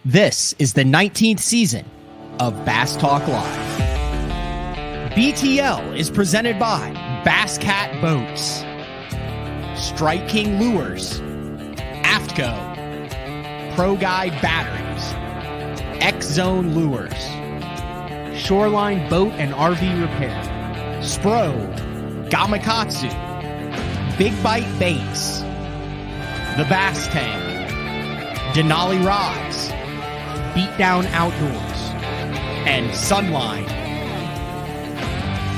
This is the 19th season of Bass Talk Live. BTL is presented by Bass Cat Boats, Strike King Lures, AFTCO, Pro Guide Batteries, X Zone Lures, Shoreline Boat and RV Repair, Spro, Gamakatsu, Big Bite Baits, The Bass Tank, Denali Rods, Beatdown Outdoors, and Sunline.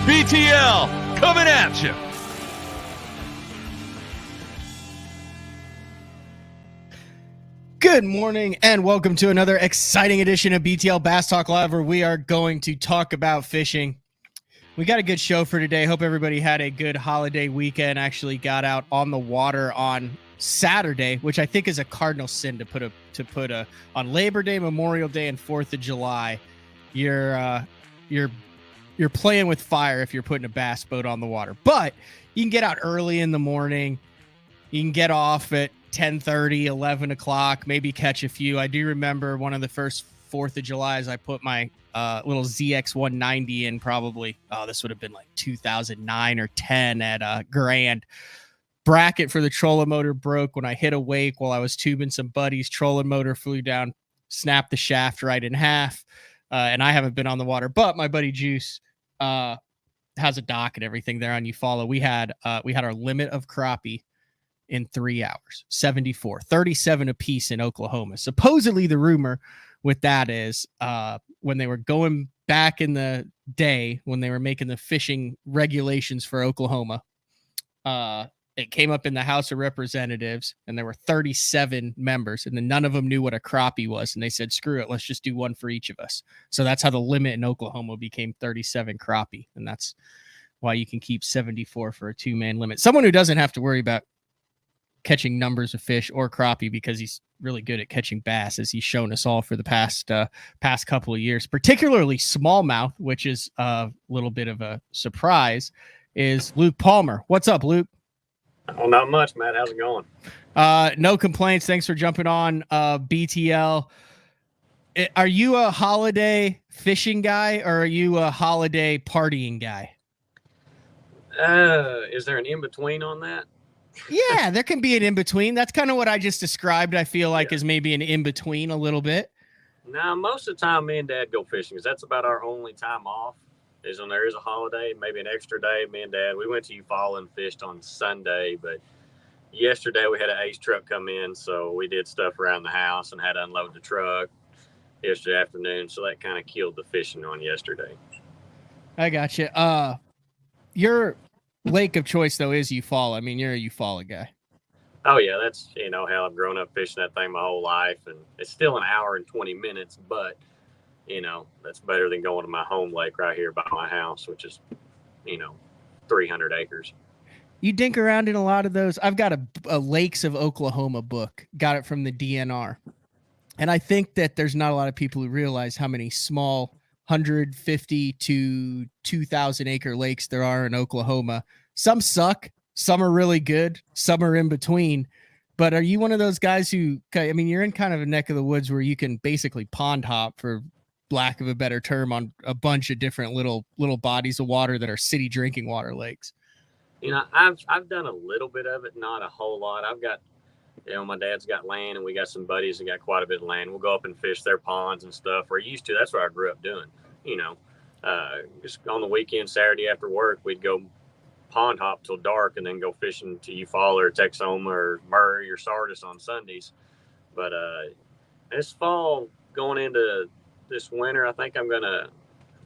BTL coming at you. Good morning and welcome to another exciting edition of BTL Bass Talk Live, where we are going to talk about fishing. We got a good show for today. Hope everybody had a good holiday weekend. Actually got out on the water on Saturday, which I think is a cardinal sin to put on Labor Day, Memorial Day, and 4th of July. You're playing with fire if you're putting a bass boat on the water. But you can get out early in the morning. You can get off at 10:30, 11 o'clock, maybe catch a few. I do remember one of the first 4th of July's I put my little ZX 190 in, probably, this would have been like 2009 or 10 at Grand. Bracket for the trolling motor broke when I hit a wake while I was tubing some buddies. Trolling motor flew down, snapped the shaft right in half, and I haven't been on the water. But my buddy Juice has a dock and everything there on Eufaula. We had our limit of crappie in 3 hours, 74, 37 apiece in Oklahoma. Supposedly the rumor with that is when they were going back in the day, when they were making the fishing regulations for Oklahoma, it came up in the House of Representatives, and there were 37 members, and then none of them knew what a crappie was. And they said, screw it, let's just do one for each of us. So that's how the limit in Oklahoma became 37 crappie. And that's why you can keep 74 for a 2-man limit. Someone who doesn't have to worry about catching numbers of fish or crappie because he's really good at catching bass, as he's shown us all for the past couple of years, particularly smallmouth, which is a little bit of a surprise, is Luke Palmer. What's up, Luke? Oh, not much, Matt. How's it going? No complaints. Thanks for jumping on BTL. Are you a holiday fishing guy or are you a holiday partying guy? Is there an in-between on that? Yeah, there can be an in-between. That's kind of what I just described. I feel like is maybe an in-between a little bit. Now, most of the time, me and Dad go fishing because that's about our only time off. Is when there is a holiday, maybe an extra day. Me and Dad, we went to Eufaula and fished on Sunday, but yesterday we had an Ace truck come in, so we did stuff around the house and had to unload the truck yesterday afternoon, so that kind of killed the fishing on yesterday. I got you. Your lake of choice, though, is Eufaula. I mean, you're a Eufaula guy. Oh, yeah, that's, how I've grown up fishing that thing my whole life, and it's still an hour and 20 minutes, but that's better than going to my home lake right here by my house, which is, 300 acres. You dink around in a lot of those. I've got a Lakes of Oklahoma book, got it from the DNR. And I think that there's not a lot of people who realize how many small 150 to 2,000 acre lakes there are in Oklahoma. Some suck, some are really good, some are in between. But are you one of those guys who, I mean, you're in kind of a neck of the woods where you can basically pond hop, for lack of a better term, on a bunch of different little bodies of water that are city drinking water lakes? I've done a little bit of it, not a whole lot. I've got, my dad's got land, and we got some buddies that got quite a bit of land. We'll go up and fish their ponds and stuff. We're used to. That's what I grew up doing. Just on the weekend, Saturday after work, we'd go pond hop till dark and then go fishing to Eufaula or Texoma or Murray or Sardis on Sundays. But this fall, going into this winter, I think I'm going to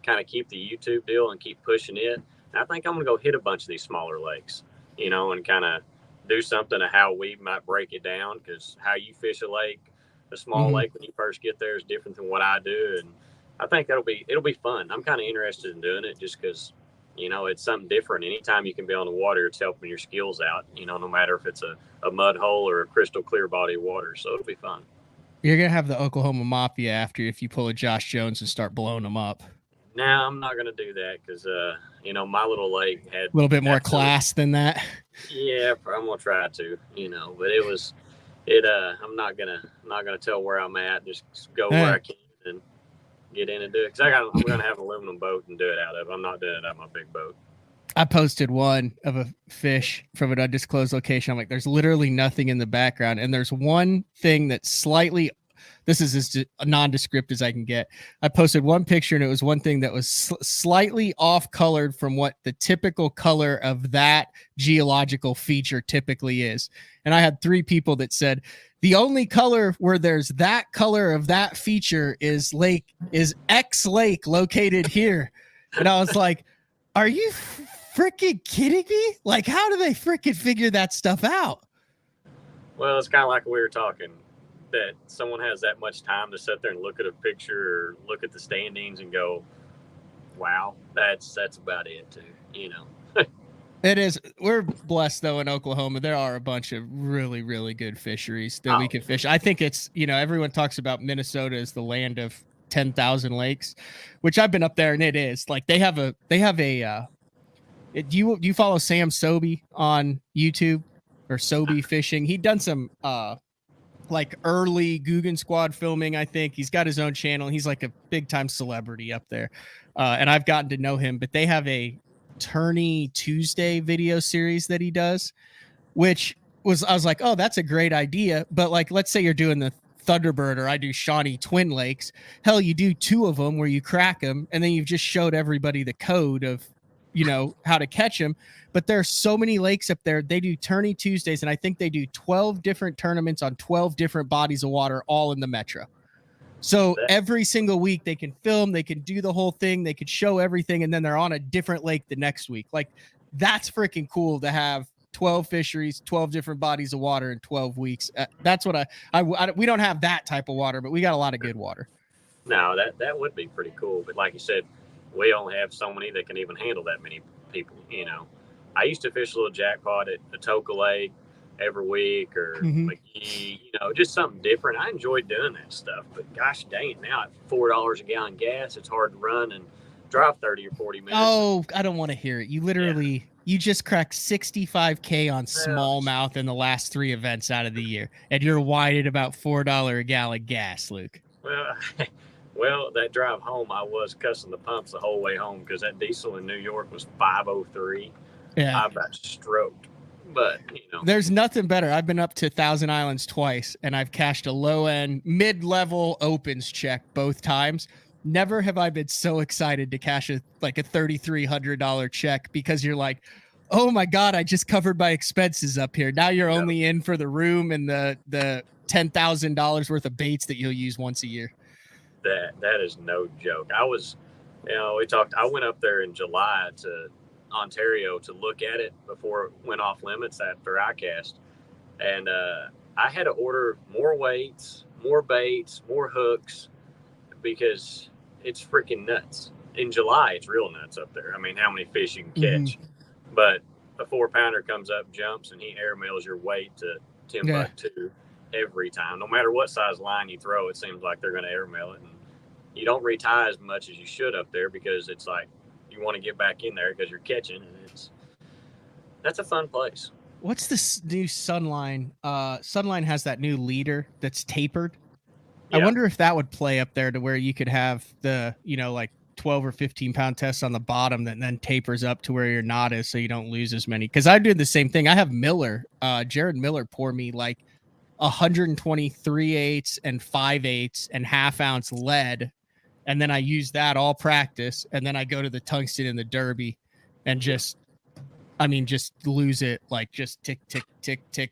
kind of keep the YouTube deal and keep pushing it. And I think I'm going to go hit a bunch of these smaller lakes, and kind of do something of how we might break it down, because how you fish a lake, a small lake when you first get there, is different than what I do. And I think it'll be fun. I'm kind of interested in doing it just because, it's something different. Anytime you can be on the water, it's helping your skills out, no matter if it's a mud hole or a crystal clear body of water. So it'll be fun. You're going to have the Oklahoma Mafia after you if you pull a Josh Jones and start blowing them up. No, I'm not going to do that because, my little lake had a little bit more class than that. Yeah, I'm going to try to, but it was, I'm not gonna tell where I'm at. Just go where I can and get in and do it. Cause I'm gonna have an aluminum boat and do it out of. I'm not doing it out of my big boat. I posted one of a fish from an undisclosed location. I'm like, there's literally nothing in the background, and there's one thing that's slightly. This is as nondescript as I can get. I posted one picture, and it was one thing that was slightly off colored from what the typical color of that geological feature typically is. And I had 3 people that said the only color where there's that color of that feature is X Lake located here. And I was like, are you freaking kidding me? Like, how do they freaking figure that stuff out? Well, it's kind of like we were talking, that someone has that much time to sit there and look at a picture or look at the standings and go, wow, that's about it too, you know. It is. We're blessed though in Oklahoma. There are a bunch of really, really good fisheries that we can fish. I think it's, everyone talks about Minnesota as the land of 10,000 lakes, which I've been up there, and it is. Like do you follow Sam Sobey on YouTube, or Sobey Fishing? He'd done some like early Guggen Squad filming, I think. He's got his own channel. He's like a big time celebrity up there. And I've gotten to know him, but they have a Tourney Tuesday video series that he does, I was like, oh, that's a great idea. But like, let's say you're doing the Thunderbird, or I do Shawnee Twin Lakes. Hell, you do 2 of them where you crack them, and then you've just showed everybody the code of, how to catch them. But there's so many lakes up there. They do Tourney Tuesdays, and I think they do 12 different tournaments on 12 different bodies of water, all in the metro. So every single week they can film, they can do the whole thing, they could show everything, and then they're on a different lake the next week. Like, that's freaking cool to have 12 fisheries, 12 different bodies of water in 12 weeks. That's what we don't have that type of water, but we got a lot of good water. No, that would be pretty cool. But like you said, we only have so many that can even handle that many people, I used to fish a little jackpot at Atoka Lake every week, or McGee, just something different. I enjoyed doing that stuff, but gosh dang it, now at $4 a gallon gas, it's hard to run and drive 30 or 40 minutes. Oh, I don't want to hear it. You literally, you just cracked 65K on smallmouth in the last 3 events out of the year, and you're whining about $4 a gallon gas, Luke. Well, that drive home, I was cussing the pumps the whole way home, because that diesel in New York was 503. Yeah, I about stroked. But, there's nothing better. I've been up to Thousand Islands twice, and I've cashed a low-end, mid-level opens check both times. Never have I been so excited to cash a $3,300 check, because you're like, oh my God, I just covered my expenses up here. Now you're only in for the room and the $10,000 worth of baits that you'll use once a year. That is no joke. I went up there in July to Ontario to look at it before it went off limits after ICAST, and I had to order more weights, more baits, more hooks, because it's freaking nuts. In July, it's real nuts up there. I mean, how many fish you can catch? But a 4-pounder comes up, jumps, and he airmails your weight to Timbuktu every time. No matter what size line you throw, it seems like they're going to airmail it, and you don't retie as much as you should up there, because it's like you want to get back in there because you're catching, and that's a fun place. What's this new Sunline? Sunline has that new leader that's tapered. I wonder if that would play up there to where you could have the, like 12 or 15 pound tests on the bottom that then tapers up to where your knot is, so you don't lose as many. Because I do the same thing. I have Jared Miller pour me like 123/8 and 5/8 and ½ ounce lead. And then I use that all practice. And then I go to the tungsten and the derby and just lose it. Like, just tick, tick, tick, tick.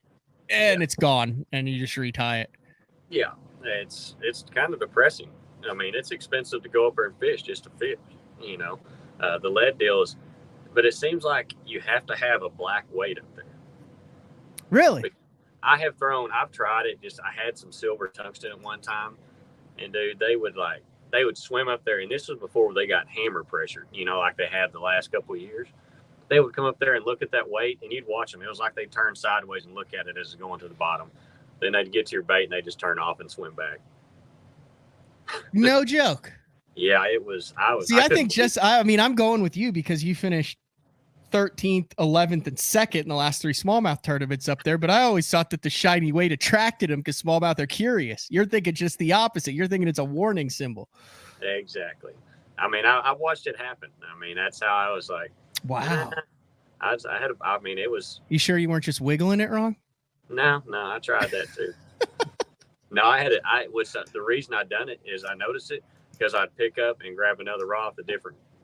And it's gone. And you just retie it. Yeah. It's kind of depressing. I mean, it's expensive to go up there and fish just to fish, the lead deal is, but it seems like you have to have a black weight up there. Really? I've tried it. I had some silver tungsten at one time, and dude, they would swim up there, and this was before they got hammer pressure, like they had the last couple of years. They would come up there and look at that weight, and you'd watch them. It was like they turned sideways and look at it as it's going to the bottom. Then they'd get to your bait, and they just turn off and swim back. No joke. Yeah, it was. I'm going with you because you finished 13th, 11th, and 2nd in the last 3 smallmouth tournaments up there. But I always thought that the shiny weight attracted them because smallmouth are curious. You're thinking just the opposite. You're thinking it's a warning symbol. Exactly. I mean, I watched it happen. I mean, that's how I was like, wow. I mean, it was. You sure you weren't just wiggling it wrong? No, I tried that too. No, I had it. The reason I done it is I noticed it because I'd pick up and grab another rod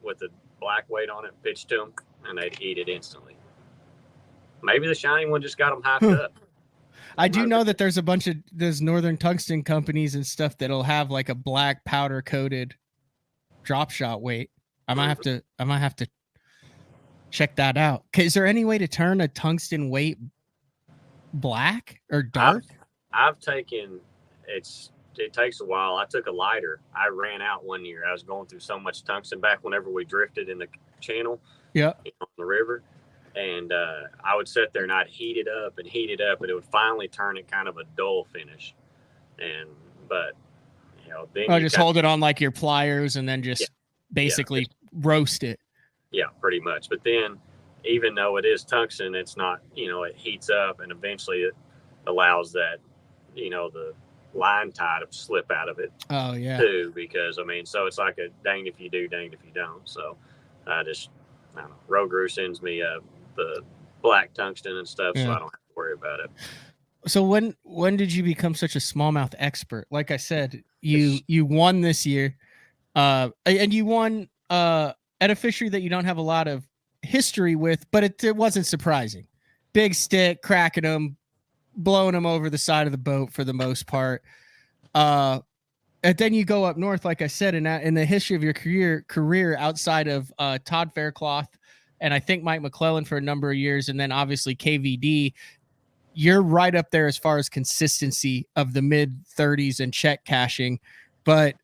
with the black weight on it, pitch to them, and they'd eat it instantly. Maybe the shiny one just got them hyped up. I do know that there's a bunch of those Northern Tungsten companies and stuff that'll have like a black powder coated drop shot weight. I might have to check that out. Is there any way to turn a tungsten weight black or dark? I've taken it takes a while. I took a lighter. I ran out one year. I was going through so much tungsten back whenever we drifted in the channel. Yeah. On the river. And I would sit there and I'd heat it up, and it would finally turn it kind of a dull finish. But then just hold it on like your pliers and then just basically roast it. Yeah, pretty much. But then, even though it is tungsten, it's not. It heats up, and eventually it allows that, the line tie to slip out of it. Oh yeah. Too, because so it's like a danged if you do, danged if you don't. So I don't know. Road Guru sends me the black tungsten and stuff, so I don't have to worry about it. So when did you become such a smallmouth expert? Like I said, you won this year, and you won at a fishery that you don't have a lot of history with, but it wasn't surprising. Big stick, cracking them, blowing them over the side of the boat for the most part. And then you go up north, like I said, in the history of your career outside of Todd Faircloth and I think Mike McClellan for a number of years, and then obviously KVD, you're right up there as far as consistency of the mid 30s and check cashing, but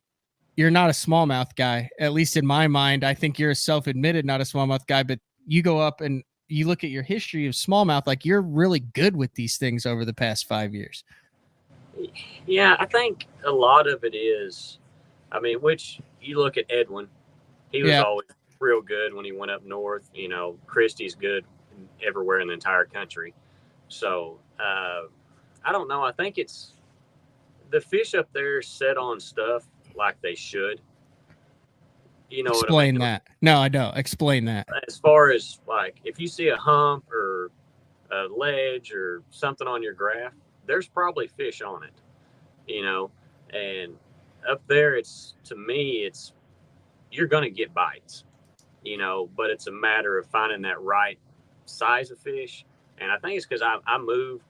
you're not a smallmouth guy. At least in my mind, I think you're a self-admitted not a smallmouth guy, but you go up and you look at your history of smallmouth, like you're really good with these things over the past 5 years. Yeah, I think a lot of it is, which you look at Edwin, he was always real good when he went up north. Christie's good everywhere in the entire country. So I don't know. I think it's the fish up there set on stuff like they should. Explain that. No, I don't. Explain that. As far as like if you see a hump or a ledge or something on your graph, there's probably fish on it. And up there, to me, you're going to get bites, but it's a matter of finding that right size of fish. And I think it's because I move,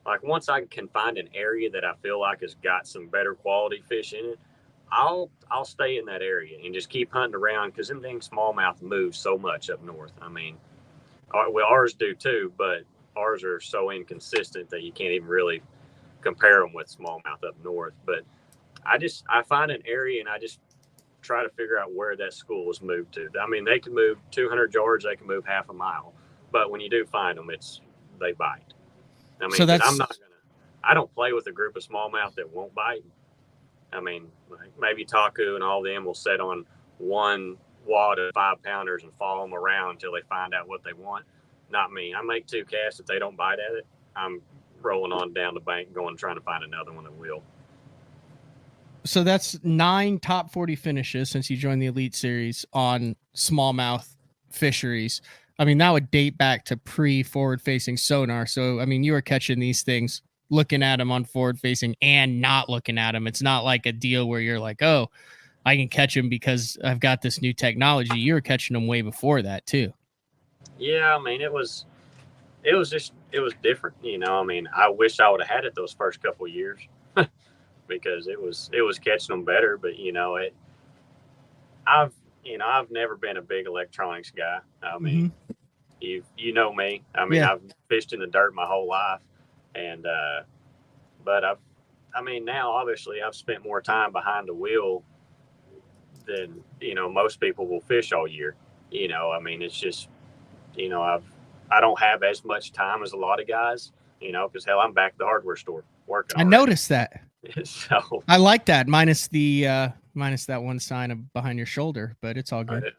like once I can find an area that I feel like has got some better quality fish in it, I'll stay in that area and just keep hunting around because them dang smallmouth move so much up north. Ours do too, but ours are so inconsistent that you can't even really compare them with smallmouth up north. But I find an area and I just try to figure out where that school has moved to. They can move 200 yards, they can move half a mile, but when you do find them, they bite. So I don't play with a group of smallmouth that won't bite. Maybe Taku and all them will set on one wad of 5-pounders and follow them around until they find out what they want. Not me. I make 2 casts. If they don't bite at it, I'm rolling on down the bank, trying to find another one that will. So that's 9 top 40 finishes since you joined the Elite Series on smallmouth fisheries. That would date back to pre-forward-facing sonar. So, you were catching these things, looking at them on forward-facing and not looking at them. It's not like a deal where you're like, oh, I can catch them because I've got this new technology. You were catching them way before that, too. Yeah, it was different. I wish I would have had it those first couple of years because it was catching them better. But I've never been a big electronics guy. You know me. I've fished in the dirt my whole life, and but now obviously I've spent more time behind the wheel than most people will fish all year. It's just I don't have as much time as a lot of guys, because hell, I'm back at the hardware store working. I noticed that. So I like that, minus that one sign behind your shoulder, but it's all good.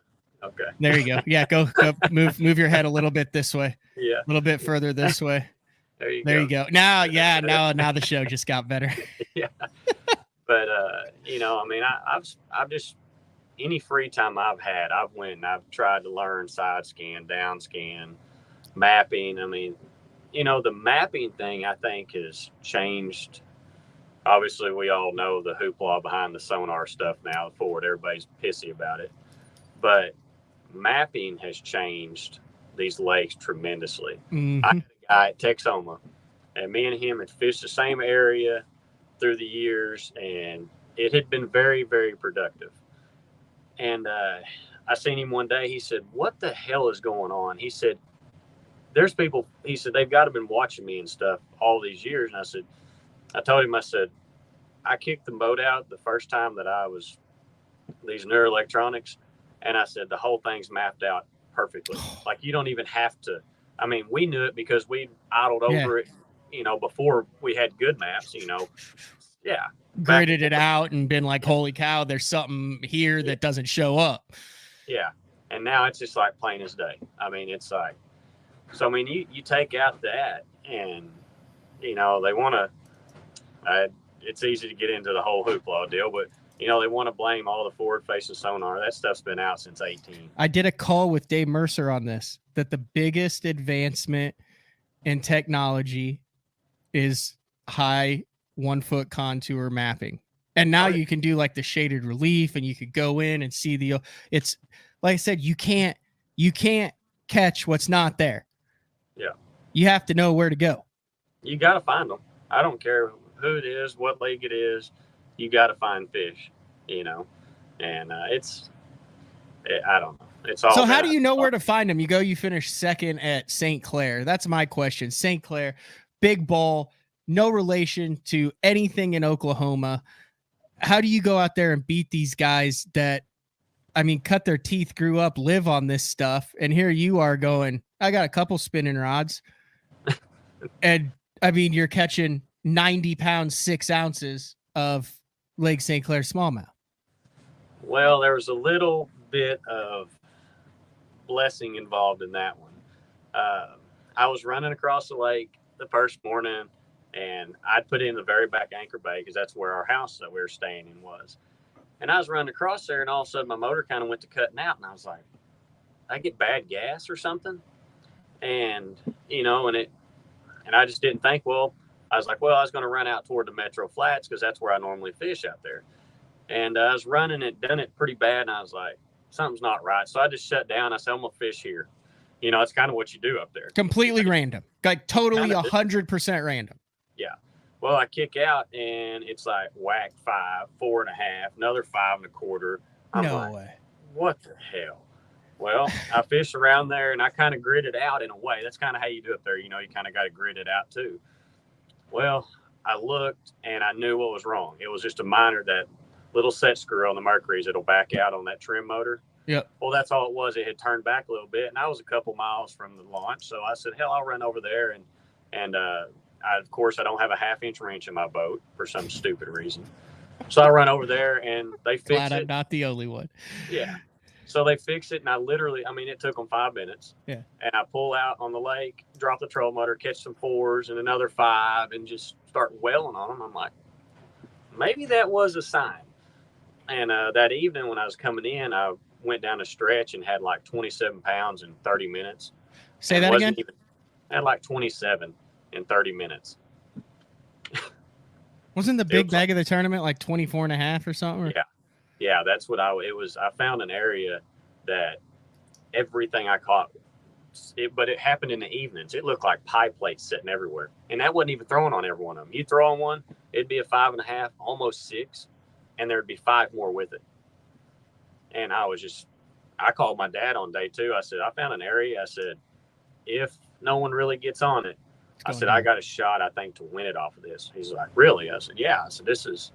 Okay. There you go. Yeah, go move your head a little bit this way. Yeah. A little bit further this way. There you There go. you go. Now the show just got better. Yeah. But I mean, I've just any free time I've had, I've went and I've tried to learn side scan, down scan, mapping. I mean, the mapping thing I think has changed. Obviously, we all know the hoopla behind the sonar stuff now. Forward, everybody's pissy about it, but mapping has changed these lakes tremendously. I had a guy at Texoma, and me and him had fished the same area through the years, and it had been very, very productive. And I seen him one day. He said, "What the hell is going on?" He said, "There's people." He said, "They've got to been watching me and stuff all these years." And I told him, I said, "I kicked the boat out the first time that I was these neuroelectronics, and I said the whole thing's mapped out perfectly. Like you don't even have to. I mean, we knew it because we idled over it, before we had good maps. Yeah, Gridded it out and been like, holy cow, there's something here that doesn't show up. Yeah, and now it's just like plain as day. I mean, it's like, so I mean, you take out that, and they want to. It's easy to get into the whole hoopla deal, but they want to blame all the forward-facing sonar. That stuff's been out since 18. I did a call with Dave Mercer on this, that the biggest advancement in technology is high 1 foot contour mapping. And now you can do like the shaded relief, and you could go in and see it's like I said, you can't catch what's not there. Yeah. You have to know where to go. You got to find them. I don't care who it is, what lake it is, you got to find fish, and I don't know. It's all. So how do you know where to find them? You finish second at St. Clair. That's my question. St. Clair, big ball, no relation to anything in Oklahoma. How do you go out there and beat these guys that, I mean, cut their teeth, grew up, live on this stuff, and here you are going, I got a couple spinning rods, and I mean, you're catching 90 pounds, 6 ounces of Lake St. Clair smallmouth. Well, there was a little bit of blessing involved in that one. I was running across the lake the first morning, and I'd put in the very back anchor bay because that's where our house that we were staying in was. And I was running across there, and all of a sudden my motor kind of went to cutting out, and I was like, I get bad gas or something? And, and I just didn't think, I was going to run out toward the Metro Flats because that's where I normally fish out there. And I was running it, done it pretty bad, and I was like, something's not right. So I just shut down. I said, I'm going to fish here. It's kind of what you do up there. Completely random. Like totally 100% random. Yeah. Well, I kick out, and it's like whack 5, 4.5, another 5 1/4. No way. What the hell? Well, I fish around there, and I kind of grid it out in a way. That's kind of how you do it there. You kind of got to grid it out too. Well, I looked, and I knew what was wrong. It was just a minor, that little set screw on the Mercury's. It'll back out on that trim motor. Yep. Well, that's all it was. It had turned back a little bit, and I was a couple miles from the launch. So I said, hell, I'll run over there. And of course, I don't have a 1/2-inch wrench in my boat for some stupid reason. So I run over there, and they fix it. Glad I'm not the only one. Yeah. So they fix it, and it took them 5 minutes. Yeah. And I pull out on the lake, drop the trolling motor, catch some 4s and another 5, and just start wailing on them. I'm like, maybe that was a sign. And that evening when I was coming in, I went down a stretch and had like 27 pounds in 30 minutes. Say that again? I had like 27 in 30 minutes. Wasn't the big bag of the tournament like 24.5 or something? Or? Yeah. Yeah, that's what it was. I found an area that everything I caught, but it happened in the evenings. It looked like pie plates sitting everywhere. And that wasn't even throwing on every one of them. You throw on one, it'd be a 5.5, almost 6, and there'd be 5 more with it. And I called my dad on day 2. I said, I found an area. I said, if no one really gets on it, I said, I got a shot, I think, to win it off of this. He's like, really? I said, yeah. I said, this is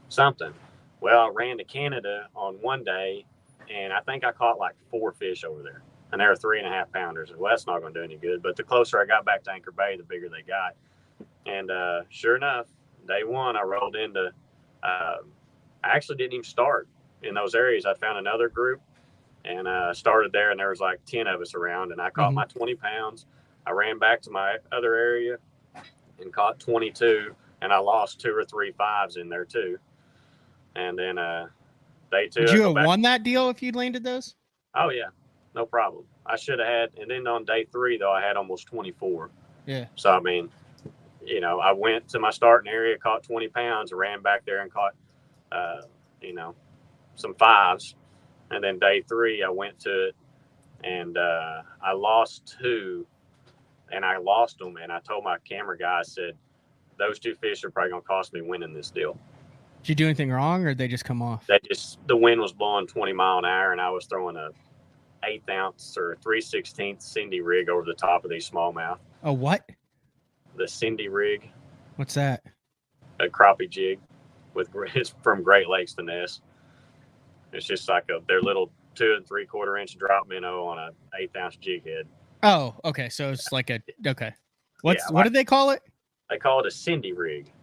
something. Well, I ran to Canada on one day, and I think I caught like 4 fish over there. And they were 3.5 pounders. Well, that's not going to do any good. But the closer I got back to Anchor Bay, the bigger they got. And sure enough, day 1, I rolled into I actually didn't even start in those areas. I found another group, and started there, and there was like 10 of us around, and I caught my 20 pounds. I ran back to my other area and caught 22, and I lost 2 or 3 5s in there too. And then day 2, Would you have won that deal if you'd landed those? Oh yeah, no problem. I should have had, and then on day 3 though, I had almost 24. Yeah. So I mean, you know, I went to my starting area, caught 20 pounds, ran back there and caught, you know, some 5s. And then day 3, I went to it, and I lost 2, and I lost them. And I told my camera guy, I said, those 2 fish are probably going to cost me winning this deal. Did you do anything wrong, or did they just come off? The wind was blowing 20 mile an hour, and I was throwing a 1/8 ounce or 3/16 Cindy rig over the top of these smallmouth. A what? The Cindy rig. What's that? A crappie jig it's from Great Lakes to Ness. It's just like their little 2 3/4 inch drop minnow on a 1/8 ounce jig head. Oh, okay. So it's like okay. What Yeah, did they call it? They call it a Cindy rig.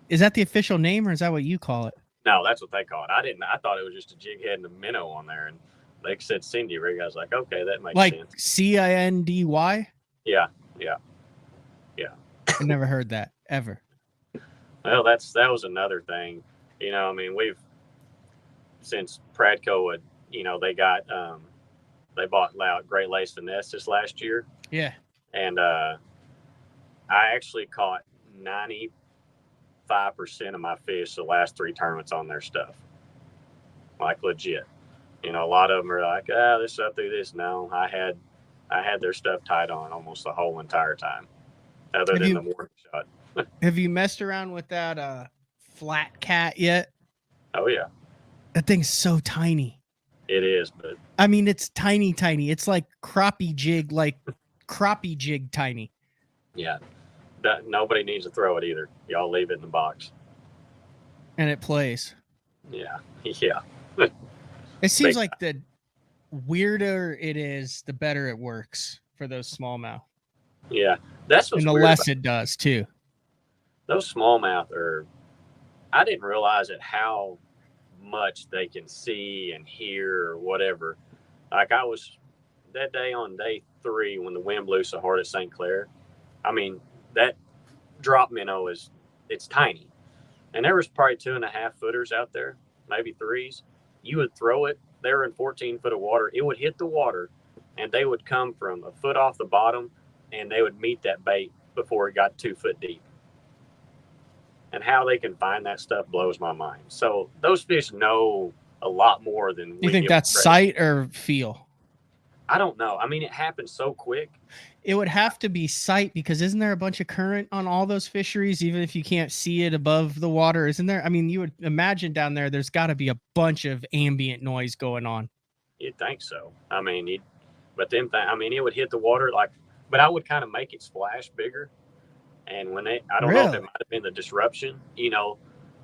Is that the official name, or is that what you call it? No, that's what they call it. I thought it was just a jig head and a minnow on there, and they said Cindy rig. I was like, okay, that makes like sense. CINDY? Yeah. I never heard that ever. Well, that was another thing. You know, I mean, since Pradco had, you know, they bought Great Lakes to Ness this last year. Yeah. And I actually caught 95% of my fish the last 3 tournaments on their stuff. Like legit. You know, a lot of them are like, this up through this. No, I had their stuff tied on almost the whole entire time. Other than the morning shot. Have you messed around with that flat cat yet? Oh yeah. That thing's so tiny. It is, but I mean, it's tiny. It's like crappie jig tiny. Yeah. Nobody needs to throw it either. Y'all leave it in the box. And it plays. Yeah. Yeah. It seems like the weirder it is, the better it works for those smallmouth. Yeah. That's what's and the weird less it does too. Those smallmouth I didn't realize how much they can see and hear or whatever. Like I was that day on day 3 when the wind blew so hard at St. Clair. I mean, that drop minnow it's tiny. And there was probably 2.5 footers out there, maybe 3s. You would throw it, they were in 14 foot of water. It would hit the water and they would come from a foot off the bottom and they would meet that bait before it got 2 foot deep. And how they can find that stuff blows my mind. So those fish know a lot more than you think that's sight or feel? I don't know. I mean, it happens so quick. It would have to be sight, because isn't there a bunch of current on all those fisheries, even if you can't see it above the water? Isn't there? I mean, you would imagine down there's got to be a bunch of ambient noise going on. You'd think so. I mean, it would hit the water but I would kind of make it splash bigger. And when I don't know if it might have been the disruption, you know,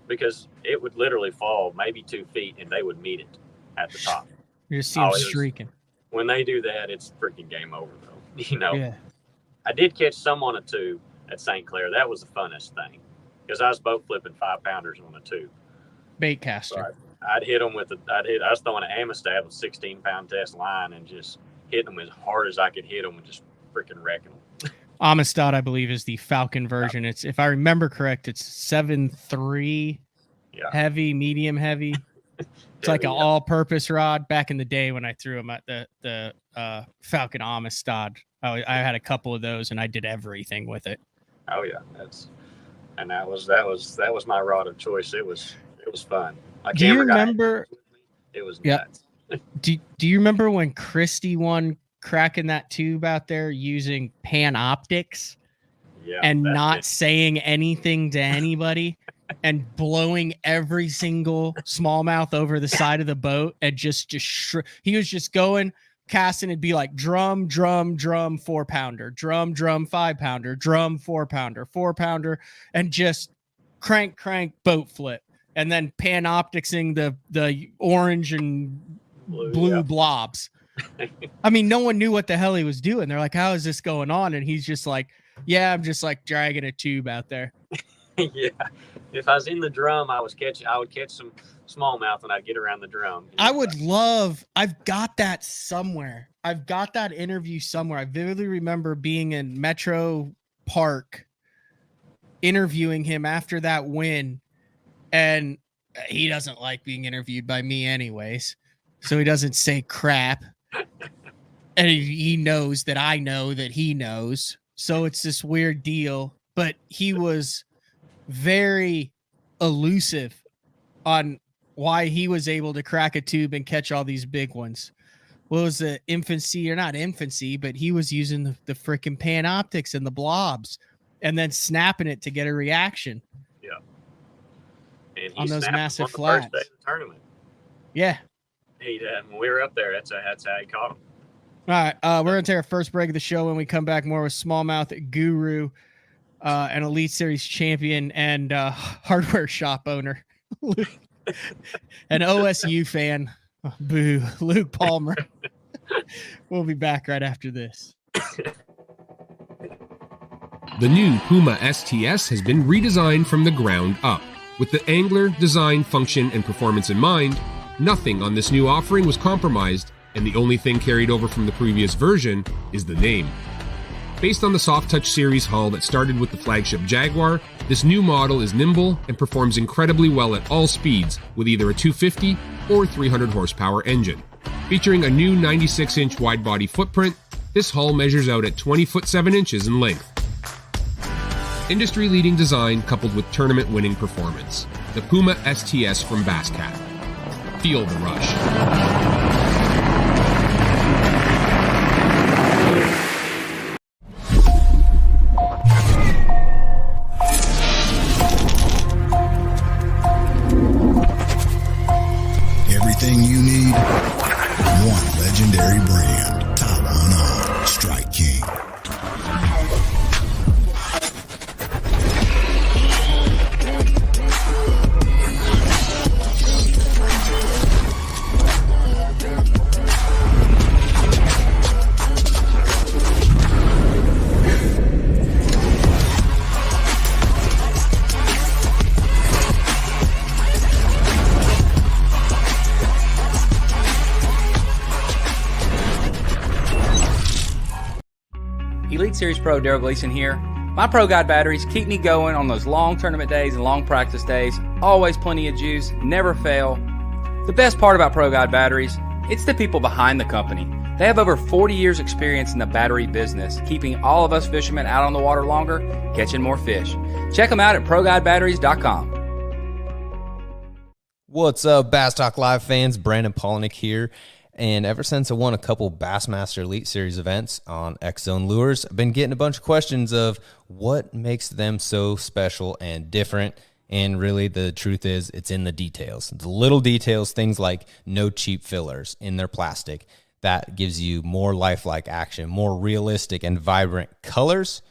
because it would literally fall maybe 2 feet and they would meet it at the top. You just see them streaking. When they do that, it's freaking game over, though. You know, yeah. I did catch some on a tube at St. Clair. That was the funnest thing because I was boat flipping 5-pounders on a tube. Bait caster. So I'd hit them I was throwing an Amistad with 16-pound test line and just hitting them as hard as I could hit them and just freaking wrecking them. Amistad, I believe, is the Falcon version. It's, if I remember correct, it's 7.3 heavy, medium heavy. It's like an all-purpose rod. Back in the day when I threw them at the Falcon Amistad, I had a couple of those and I did everything with it. Oh yeah, that was my rod of choice. It was fun. Do you remember? It was nuts. Do you remember when Christy won cracking that tube out there using Panoptics and not saying anything to anybody and blowing every single smallmouth over the side of the boat and he was just going casting. It'd be like drum 4-pounder, drum 5-pounder, drum 4-pounder, 4-pounder, and just crank boat flip, and then Panopticsing the orange and blue blobs. I mean, no one knew what the hell he was doing. They're like, how is this going on? And he's just like, yeah, I'm just like dragging a tube out there. Yeah. If I was in the drum, I would catch some smallmouth when I'd get around the drum. I've got that somewhere. I've got that interview somewhere. I vividly remember being in Metro Park interviewing him after that win, and he doesn't like being interviewed by me anyways, so he doesn't say crap. And he knows that I know that he knows. So it's this weird deal, but he was very elusive on why he was able to crack a tube and catch all these big ones. What was the infancy, or not infancy, but he was using the freaking Panoptics and the blobs and then snapping it to get a reaction. Yeah. And on those massive on the flats. first day of the tournament. Yeah. When we were up there, that's how he caught him. All right. We're going to take our first break of the show. When we come back, more with Smallmouth Guru, an Elite Series champion and hardware shop owner, an OSU fan. Oh, boo, Luke Palmer. We'll be back right after this. The new Puma STS has been redesigned from the ground up. With the angler, design, function, and performance in mind, nothing on this new offering was compromised, and the only thing carried over from the previous version is the name. Based on the Soft Touch series hull that started with the flagship Jaguar, this new model is nimble and performs incredibly well at all speeds with either a 250 or 300 horsepower engine. Featuring a new 96-inch wide-body footprint, this hull measures out at 20 foot 7 inches in length. Industry-leading design coupled with tournament-winning performance. The Puma STS from Basscat. Feel the rush. Everything you need, one legendary brand. Top on Strike King. Elite Series Pro Daryl Gleason here. My Pro Guide batteries keep me going on those long tournament days and long practice days. Always plenty of juice, never fail. The best part about Pro Guide batteries, it's the people behind the company. They have over 40 years experience in the battery business, keeping all of us fishermen out on the water longer, catching more fish. Check them out at ProGuideBatteries.com. What's up, Bass Talk Live fans? Brandon Polnick here. And ever since I won a couple Bassmaster Elite Series events on X-Zone Lures, I've been getting a bunch of questions of what makes them so special and different. And really, the truth is, it's in the details. The little details, things like no cheap fillers in their plastic. That gives you more lifelike action, more realistic and vibrant colors.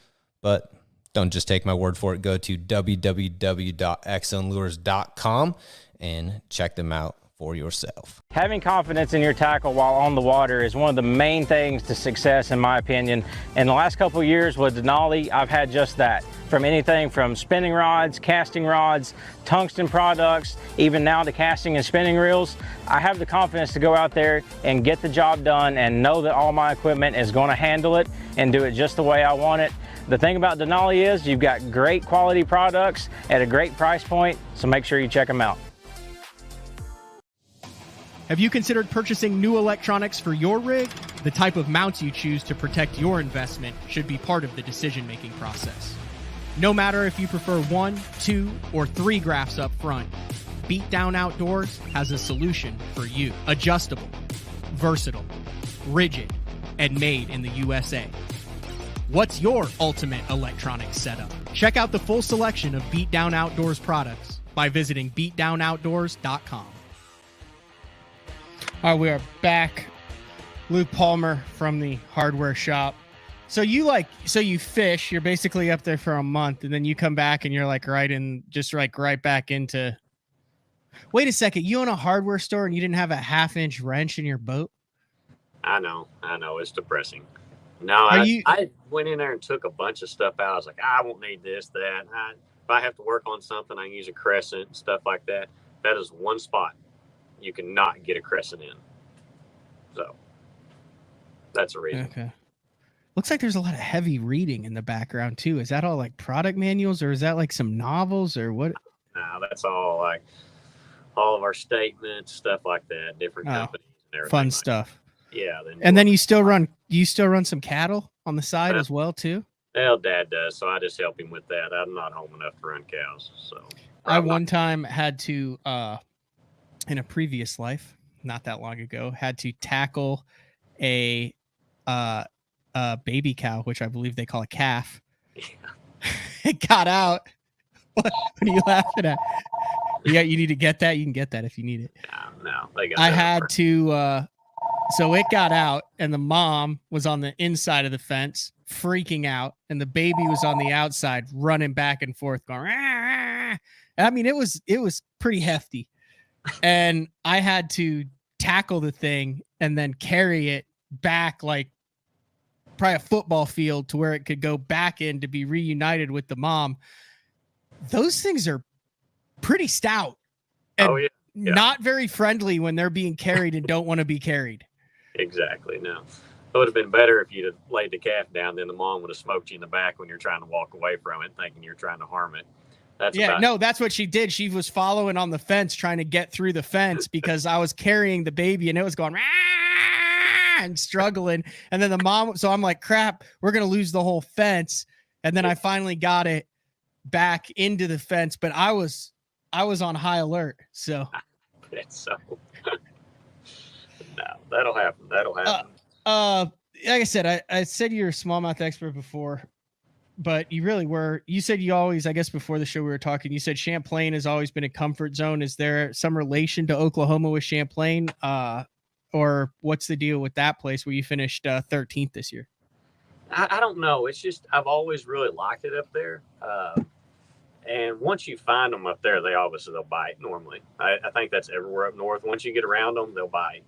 But don't just take my word for it. Go to www.xzonelures.com and check them out for yourself. Having confidence in your tackle while on the water is one of the main things to success, in my opinion. In the last couple of years with Denali, I've had just that. From anything from spinning rods, casting rods, tungsten products, even now to casting and spinning reels, I have the confidence to go out there and get the job done and know that all my equipment is going to handle it and do it just the way I want it. The thing about Denali is you've got great quality products at a great price point, so make sure you check them out. Have you considered purchasing new electronics for your rig? The type of mounts you choose to protect your investment should be part of the decision-making process. No matter if you prefer 1, 2, or 3 graphs up front, Beatdown Outdoors has a solution for you. Adjustable, versatile, rigid, and made in the USA. What's your ultimate electronics setup? Check out the full selection of Beatdown Outdoors products by visiting beatdownoutdoors.com. All right, we are back. Luke Palmer from the hardware shop. So you fish, you're basically up there for a month, and then you come back and you're like right back into. Wait a second, you own a hardware store and you didn't have a 1/2-inch wrench in your boat? I know. It's depressing. No, I went in there and took a bunch of stuff out. I was like, I won't need this, that. If I have to work on something, I can use a crescent and stuff like that. That is one spot you cannot get a crescent in. So that's a reason. Okay. Looks like there's a lot of heavy reading in the background too. Is that all like product manuals, or is that like some novels, or what? Now that's all like all of our statements, stuff like that, different companies and everything. Fun like stuff. that. Yeah. And then you still run some cattle on the side as well too? Well, Dad does, so I just help him with that. I'm not home enough to run cows, so I one time had to in a previous life, not that long ago, had to tackle a baby cow, which I believe they call a calf. Yeah. It got out. What are you laughing at? Yeah, you need to get that. You can get that if you need it. No, they got I that had for- to so it got out, and the mom was on the inside of the fence freaking out, and the baby was on the outside running back and forth going, "Rah, rah." I mean, it was pretty hefty, and I had to tackle the thing and then carry it back like probably a football field to where it could go back in to be reunited with the mom. Those things are pretty stout and Oh, yeah. not very friendly when they're being carried and don't want to be carried. Exactly. No, it would have been better if you'd have laid the calf down. Then the mom would have smoked you in the back when you're trying to walk away from it, thinking you're trying to harm it. That's what she did. She was following on the fence, trying to get through the fence because I was carrying the baby and it was going and struggling. And then the mom, so I'm like, crap, we're going to lose the whole fence. And then I finally got it back into the fence, but I was on high alert. So It's so no, that'll happen. Like I said, I said you're a smallmouth expert before, but you really were. You said you always, I guess before the show we were talking, you said Champlain has always been a comfort zone. Is there some relation to Oklahoma with Champlain? Or what's the deal with that place where you finished 13th this year? I don't know. It's just I've always really liked it up there. And once you find them up there, they'll bite normally. I think that's everywhere up north. Once you get around them, they'll bite.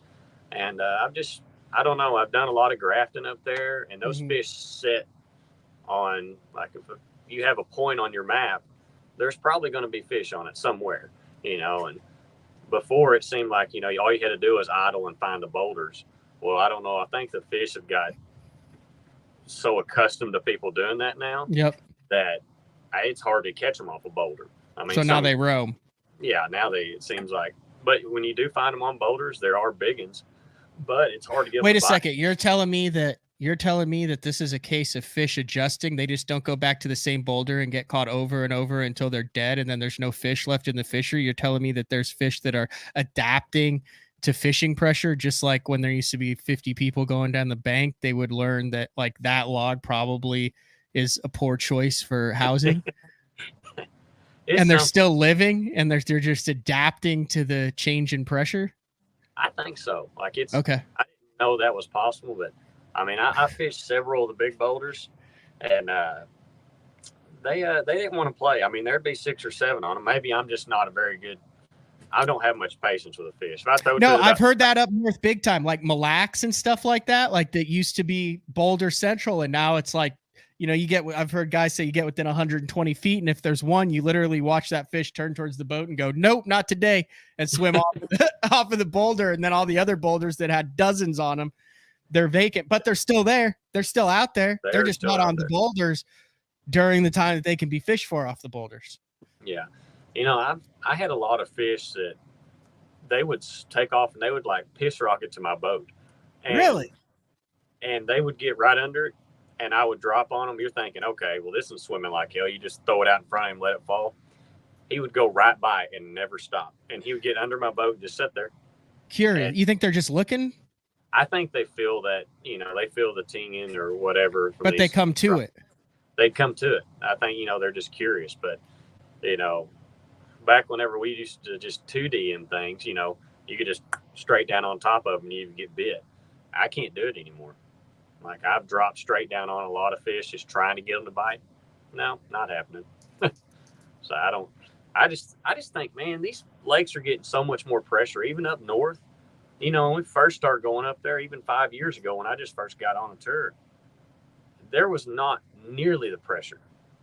And I don't know. I've done a lot of grafting up there, and those fish sit on, like, if you have a point on your map, there's probably going to be fish on it somewhere, and before it seemed like, all you had to do was idle and find the boulders. Well, I don't know. I think the fish have got so accustomed to people doing that now. Yep. That it's hard to catch them off a boulder. I mean, so now they roam. Yeah, it seems like. But when you do find them on boulders, there are big ones, but it's hard to get. Wait a second. You're telling me that this is a case of fish adjusting. They just don't go back to the same boulder and get caught over and over until they're dead, and then there's no fish left in the fishery. You're telling me that there's fish that are adapting to fishing pressure, just like when there used to be 50 people going down the bank, they would learn that like that log probably is a poor choice for housing. And they're still living, and they're just adapting to the change in pressure. I think so. Like it's okay. I didn't know that was possible, but I mean, I fished several of the big boulders, and they didn't want to play. I mean, there'd be 6 or 7 on them. Maybe I'm just not I don't have much patience with a fish. If I throw I've heard that up north big time, like Mille Lacs and stuff like that. Like that used to be Boulder Central, and now it's like, I've heard guys say you get within 120 feet, and if there's one, you literally watch that fish turn towards the boat and go, nope, not today, and swim off of the boulder. And then all the other boulders that had dozens on them, they're vacant, but they're still there. They're still out there. They're just not on the boulders during the time that they can be fished for off the boulders. Yeah. I had a lot of fish that they would take off and they would like piss rocket to my boat. And, really? And they would get right under it, and I would drop on them. You're thinking, okay, well, this is swimming like hell. You just throw it out in front of him, let it fall. He would go right by it and never stop. And he would get under my boat and just sit there. Curious. And you think they're just looking? I think they feel that, they feel the tinging or whatever. But they come to it. They come to it. I think, they're just curious. But, back whenever we used to just 2D in things, you could just straight down on top of them and you get bit. I can't do it anymore. Like I've dropped straight down on a lot of fish just trying to get them to bite. No, not happening. So I just think, man, these lakes are getting so much more pressure, even up north. When we first started going up there, even 5 years ago, when I just first got on a tour, there was not nearly the pressure.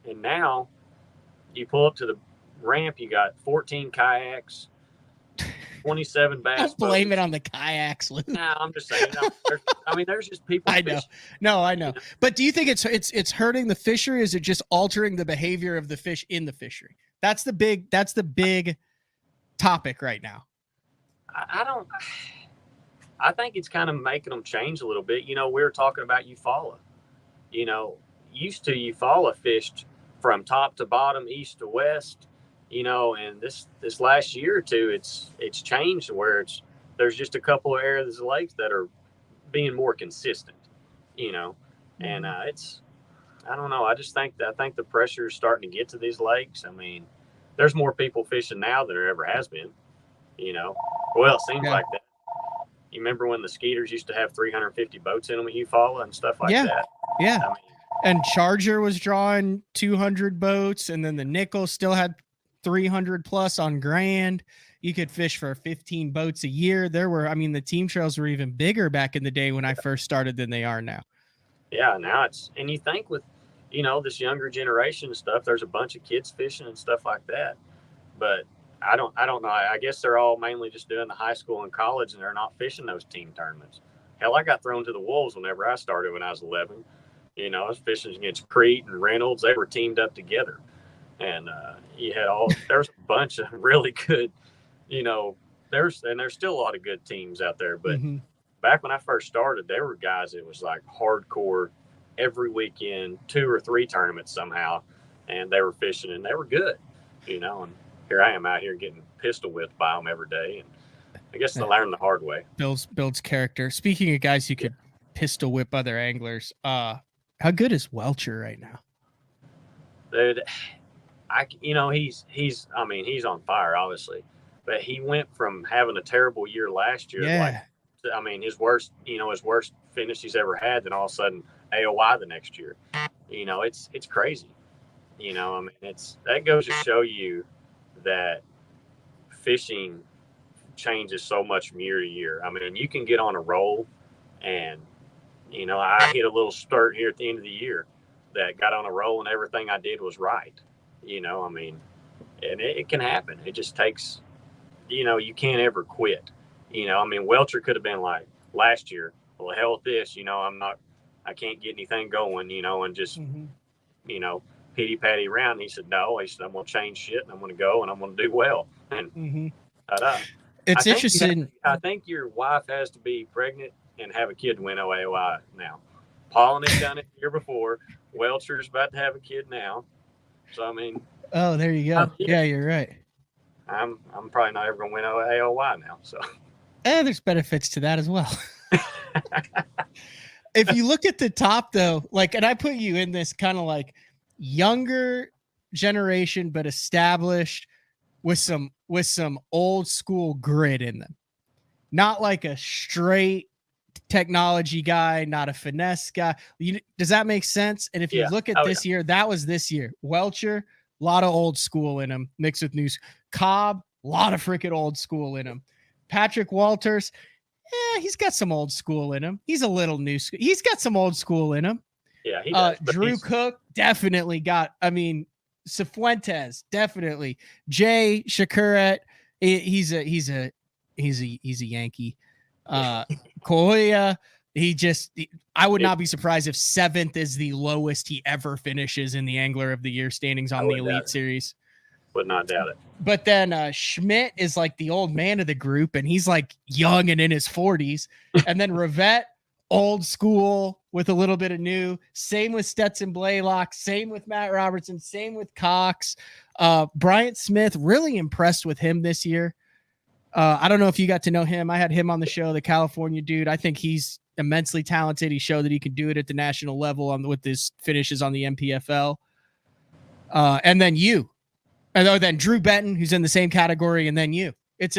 And now you pull up to the ramp, you got 14 kayaks, 27 bass Don't blame boats. it on the kayaks, Lou. No, I'm just saying. There's just people. I know. fishing. No, I know. But do you think it's hurting the fishery? Or is it just altering the behavior of the fish in the fishery? That's the big topic right now. I don't. I think it's kind of making them change a little bit. We were talking about Eufaula. Used to Eufaula fished from top to bottom, east to west. And this last year or two, it's changed where there's just a couple of areas of lakes that are being more consistent. And it's, I don't know. I think the pressure is starting to get to these lakes. I mean, there's more people fishing now than there ever has been. Well, it seems like that. You remember when the Skeeters used to have 350 boats in them at Eufaula and stuff like that? Yeah. I mean, And Charger was drawing 200 boats, and then the Nickel still had 300 plus on Grand. You could fish for 15 boats a year. The team trails were even bigger back in the day when I first started than they are now. Yeah, now and you think with, this younger generation and stuff, there's a bunch of kids fishing and stuff like that. But I don't know. I guess they're all mainly just doing the high school and college, and they're not fishing those team tournaments. Hell, I got thrown to the wolves whenever I started when I was 11. I was fishing against Crete and Reynolds. They were teamed up together. And you had there's a bunch of really good, there's still a lot of good teams out there. But back when I first started, there were guys that was like hardcore every weekend, 2 or 3 tournaments somehow. And they were fishing and they were good, and here I am out here getting pistol whipped by them every day. And I guess they learn the hard way. Builds character. Speaking of guys who could pistol whip other anglers, how good is Welcher right now? Dude, he's on fire, obviously, but he went from having a terrible year last year. His worst finish he's ever had, then all of a sudden AOY the next year. It's crazy. That goes to show you that fishing changes so much from year to year. You can get on a roll, and I hit a little spurt here at the end of the year that got on a roll, and everything I did was right. And it can happen. It just takes, you can't ever quit. Welcher could have been like last year, well, hell with this, I can't get anything going, and just, pitty patty around. He said, no, I'm going to change shit, and I'm going to go, and I'm going to do well. And it's interesting. I think your wife has to be pregnant and have a kid to win OAOI now. Polinick done it the year before. Welcher's about to have a kid now. So, oh, there you go. Yeah, you're right. I'm probably not ever going to win AOY now. So, there's benefits to that as well. If you look at the top, though, and I put you in this kind of like younger generation, but established with some old school grit in them. Not like a straight technology guy, not a finesse guy. Does that make sense? And if you look at this year, that was this year. Welcher, a lot of old school in him, mixed with new. Cobb, a lot of freaking old school in him. Patrick Walters, he's got some old school in him. He's a little new school. He's got some old school in him. Yeah, he does. Drew Cook definitely got. Cifuentes definitely. Jay Shakuret, he's a Yankee. Koya, I would not be surprised if 7th is the lowest he ever finishes in the Angler of the Year standings on the Elite Series. Would not doubt it. But then Schmidt is like the old man of the group, and he's like young and in his 40s. And then Rivette, old school with a little bit of new. Same with Stetson Blaylock. Same with Matt Robertson. Same with Cox. Bryant Smith, really impressed with him this year. I don't know if you got to know him. I had him on the show, the California dude. I think he's immensely talented. He showed that he could do it at the national level with his finishes on the MPFL. And then you. And then Drew Benton, who's in the same category, and then you. It's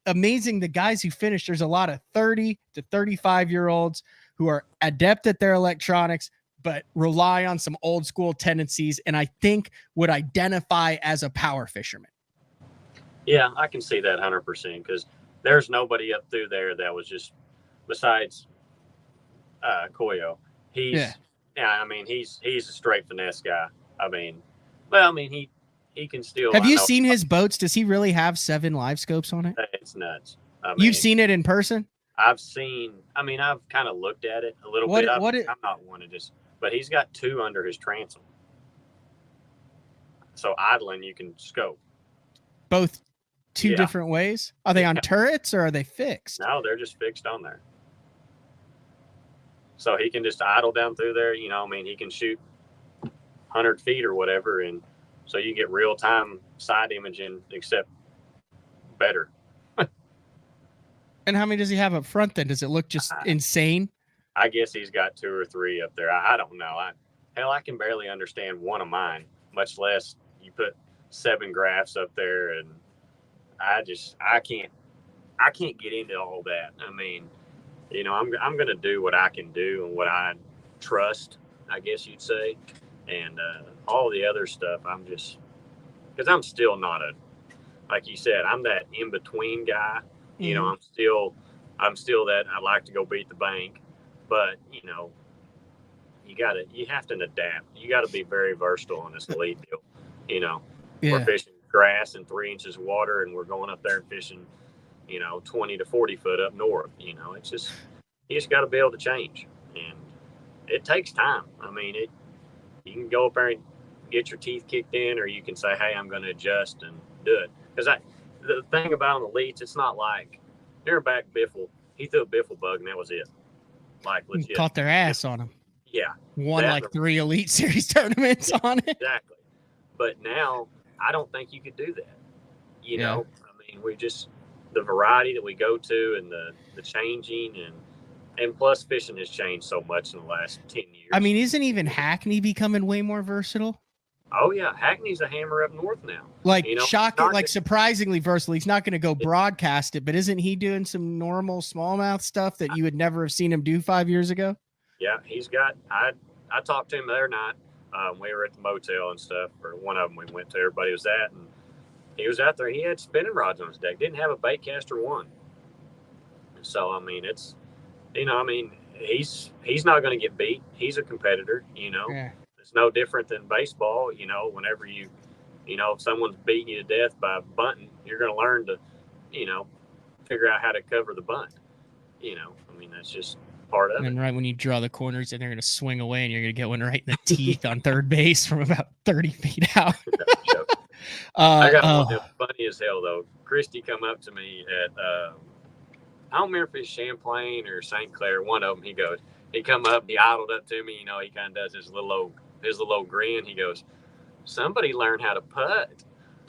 amazing the guys who finished. There's a lot of 30 to 35-year-olds who are adept at their electronics, but rely on some old school tendencies, and I think would identify as a power fisherman. Yeah, I can see that 100% because there's nobody up through there that was just besides Koyo. He's a straight finesse guy. He he can still. Have you seen his boats? Does he really have 7 live scopes on it? It's nuts. I mean, You've seen it in person? I've kind of looked at it a little bit. I'm not one to just, but he's got 2 under his transom. So idling, you can scope. Both 2 different ways? Are they on turrets or are they fixed? No, they're just fixed on there. So he can just idle down through there. You know, I mean, he can shoot 100 feet or whatever. And so you get real time side imaging, except better. And how many does he have up front then? Does it look just insane? I guess he's got 2 or 3 up there. I don't know. I can barely understand one of mine, much less you put 7 graphs up there. And I can't get into all that. I mean, you know, I'm going to do what I can do and what I trust, I guess you'd say. And all the other stuff, because I'm still not like you said, I'm that in-between guy. You know, I'm still that I like to go beat the bank, but you know, you have to adapt. You got to be very versatile in this elite deal. You know, we're fishing grass in 3 inches of water, and we're going up there and fishing, you know, 20 to 40 foot up north. You know, you just got to be able to change, and it takes time. I mean, you can go up there and get your teeth kicked in, or you can say, hey, I'm going to adjust and do it. Because the thing about an elites, it's not like they're back biffle. He threw a biffle bug and that was it. Like legit. Caught their ass on him. Yeah. Won like 3 Elite Series tournaments on it. Exactly. But now I don't think you could do that. You know, I mean, the variety that we go to and the changing and plus fishing has changed so much in the last 10 years. I mean, isn't even Hackney becoming way more versatile? Oh yeah, Hackney's a hammer up north now. Like, you know, shocking, like surprisingly versatile. He's not going to go broadcast it, but isn't he doing some normal smallmouth stuff that you would never have seen him do 5 years ago? Yeah, he's got. I talked to him the other night. We were at the motel and stuff, or one of them we went to. Everybody was at, and he was out there. He had spinning rods on his deck. Didn't have a bait caster one. So I mean, it's, you know, I mean, he's not going to get beat. He's a competitor. You know. Yeah. It's no different than baseball, you know, whenever you know, if someone's beating you to death by bunting, you're going to learn to, you know, figure out how to cover the bunt. You know, I mean, that's just part of it. And right when you draw the corners and they're going to swing away and you're going to get one right in the teeth on third base from about 30 feet out. I got one that's funny as hell, though. Christy come up to me at, I don't remember if it's Champlain or St. Clair, one of them. He come up, he idled up to me, you know, he kind of does his little old grin. He goes, somebody learned how to putt.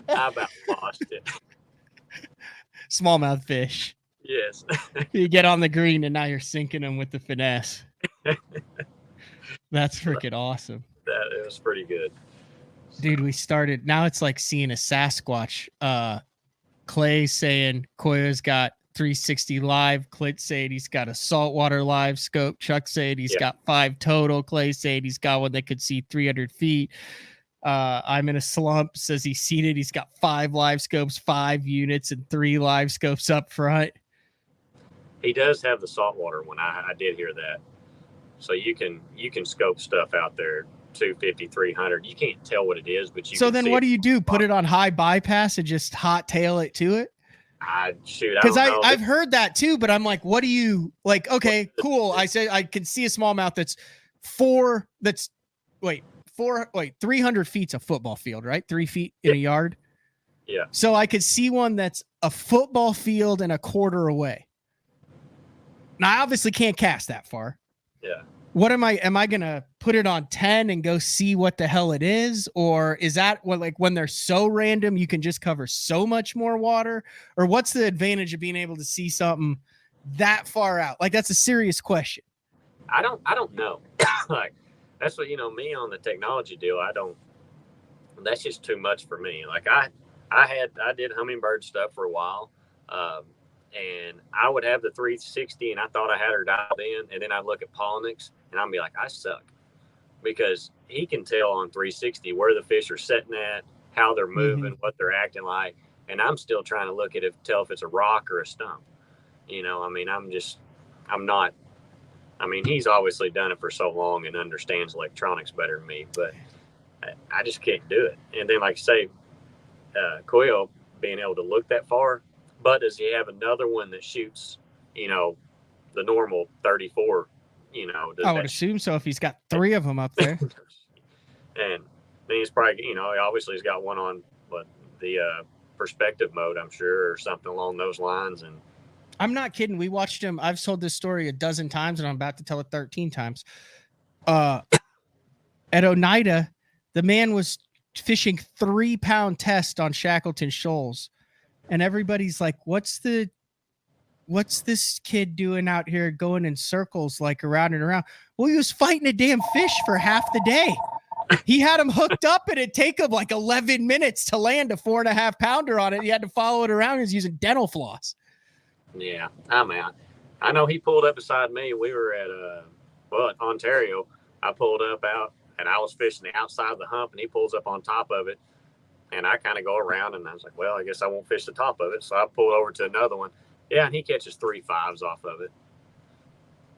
I about lost it. Smallmouth fish. Yes. You get on the green and now you're sinking them with the finesse. That's freaking awesome. It was pretty good. Dude, we started, now it's like seeing a Sasquatch. Clay saying Koya's got 360 live. Clint saying he's got a saltwater live scope. Chuck saying he's got 5 total. Clay saying he's got one that could see 300 feet. I'm in a slump says he's seen it. He's got 5 live scopes, 5 units, and 3 live scopes up front. He does have the saltwater one. I did hear that. So you can scope stuff out there, 250, 300. You can't tell what it is, but you. So then, what do you do? Put it on high bypass and just hot tail it to it? Because I've heard that too, but I'm like, what do you like? Okay, cool. I said I can see a smallmouth that's 300 feet's a football field, right? 3 feet in a yard. Yeah. So I could see one that's a football field and a quarter away. Now I obviously can't cast that far. Yeah. What am I going to put it on 10 and go see what the hell it is? Or is that what, like when they're so random, you can just cover so much more water? Or what's the advantage of being able to see something that far out? Like, that's a serious question. I don't know. Like, that's what, you know, me on the technology deal, that's just too much for me. Like I did hummingbird stuff for a while. And I would have the 360 and I thought I had her dialed in, and then I'd look at Pollinix and I'd be like, I suck, because he can tell on 360 where the fish are sitting at, how they're moving, what they're acting like. And I'm still trying to look at it, tell if it's a rock or a stump. You know, I mean, he's obviously done it for so long and understands electronics better than me, but I just can't do it. And then, like I say, quail being able to look that far. But does he have another one that shoots, the normal 34? Does I would that assume so if he's got 3 of them up there. And then he's probably, he obviously he's got one on the perspective mode, I'm sure, or something along those lines. And I'm not kidding. We watched him. I've told this story a dozen times, and I'm about to tell it 13 times. At Oneida, the man was fishing 3-pound test on Shackleton Shoals, and everybody's like, what's this kid doing out here going in circles, like around and around? Well, he was fighting a damn fish for half the day. He had him hooked up, and it'd take him like 11 minutes to land a 4.5 pounder on it. He had to follow it around. He was using dental floss. yeah, I know he pulled up beside me. We were at Ontario. I pulled up out, and I was fishing the outside of the hump, and he pulls up on top of it. And I kind of go around, and I was like, well, I guess I won't fish the top of it. So I pulled over to another one. Yeah, and he catches 3 5s off of it.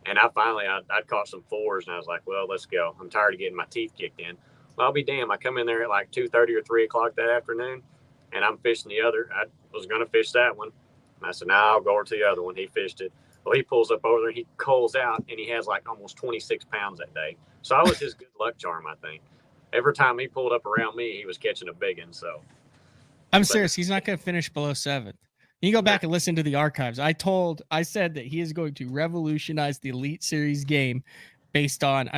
And I'd caught some 4s, and I was like, well, let's go. I'm tired of getting my teeth kicked in. Well, I'll be damned. I come in there at like 2:30 or 3 o'clock that afternoon, and I'm fishing the other. I was going to fish that one. And I said, I'll go over to the other one. He fished it. Well, he pulls up over there, he culls out, and he has like almost 26 pounds that day. So I was his good luck charm, I think. Every time he pulled up around me, he was catching a big one. So I'm serious. He's not going to finish below 7th. You can go back and listen to the archives. I said that he is going to revolutionize the Elite Series game based on,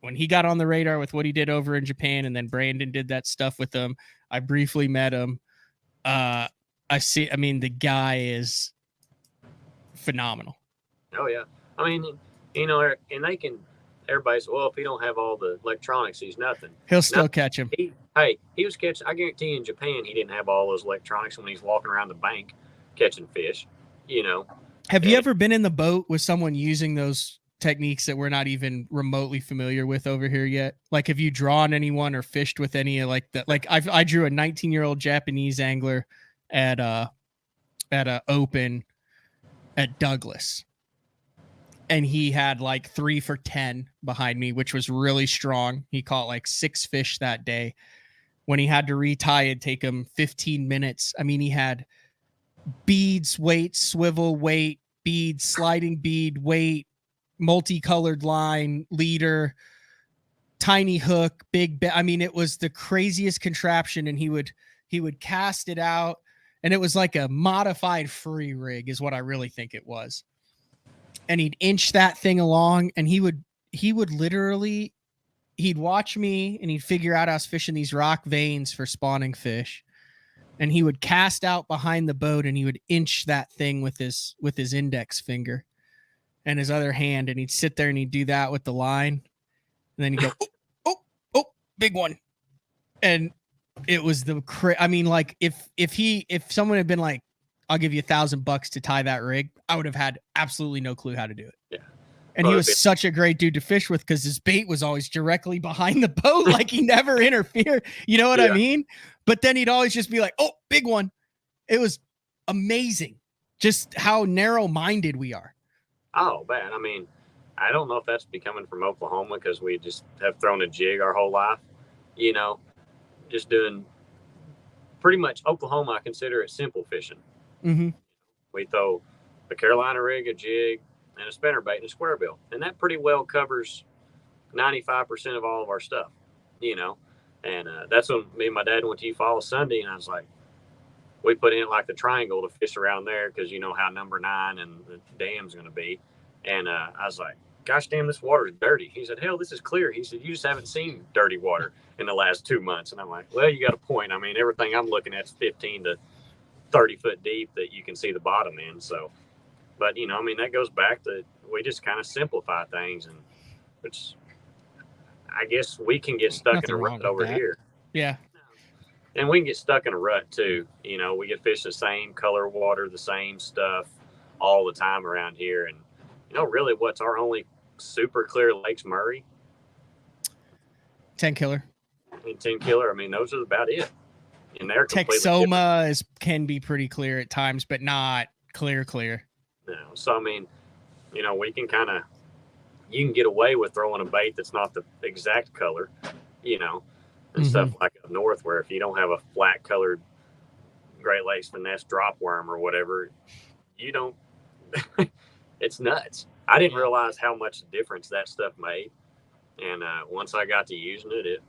when he got on the radar with what he did over in Japan, and then Brandon did that stuff with him. I briefly met him. The guy is phenomenal. Oh yeah. And they can, everybody's, well, if he don't have all the electronics, he's nothing. He'll still catch him. He was catching, I guarantee you in Japan, he didn't have all those electronics when he's walking around the bank catching fish, Have you ever been in the boat with someone using those techniques that we're not even remotely familiar with over here yet? Like, have you drawn anyone or fished with any like that? Like I drew a 19-year-old Japanese angler at a open at Douglas, and he had like 3 for 10 behind me, which was really strong. He caught like 6 fish that day. When he had to retie, it'd take him 15 minutes. He had beads, weight, swivel, weight, bead, sliding bead, weight, multicolored line, leader, tiny hook, big. It was the craziest contraption, and he would cast it out, and it was like a modified free rig, is what I really think it was. And he'd inch that thing along, and he would literally, he'd watch me, and he'd figure out I was fishing these rock veins for spawning fish. And he would cast out behind the boat, and he would inch that thing with his index finger and his other hand. And he'd sit there and he'd do that with the line. And then he'd go, oh, big one. And it was if someone had been like, I'll give you $1,000 to tie that rig, I would have had absolutely no clue how to do it. Yeah. And he was such a great dude to fish with, because his bait was always directly behind the boat. Like, he never interfered. You know what I mean? But then he'd always just be like, oh, big one. It was amazing just how narrow-minded we are. Oh, man. I don't know if that's becoming from Oklahoma, because we just have thrown a jig our whole life. Just doing pretty much Oklahoma, I consider it simple fishing. Mm-hmm. We throw a Carolina rig, a jig, and a spinnerbait and a square bill. And that pretty well covers 95% of all of our stuff, And that's when me and my dad went to Eufaula Sunday, and I was like, we put in like the triangle to fish around there, because you know how number 9 and the dam's going to be. And I was like, gosh damn, this water is dirty. He said, hell, this is clear. He said, you just haven't seen dirty water in the last 2 months. And I'm like, well, you got a point. Everything I'm looking at is 15 to 30 foot deep that you can see the bottom in. So, but that goes back to, we just kind of simplify things, and which I guess we can get stuck in a rut over here. Yeah. And we can get stuck in a rut too. We get fish the same color water, the same stuff all the time around here. And, really what's our only super clear Lakes Murray? 10 killer. And 10 killer. Those are about it. And they're Texoma can be pretty clear at times, but not clear. No. So, we can you can get away with throwing a bait that's not the exact color, and stuff like up north, where if you don't have a flat colored Great Lakes finesse drop worm or whatever, you don't. It's nuts. I didn't realize how much difference that stuff made, and once I got to using it,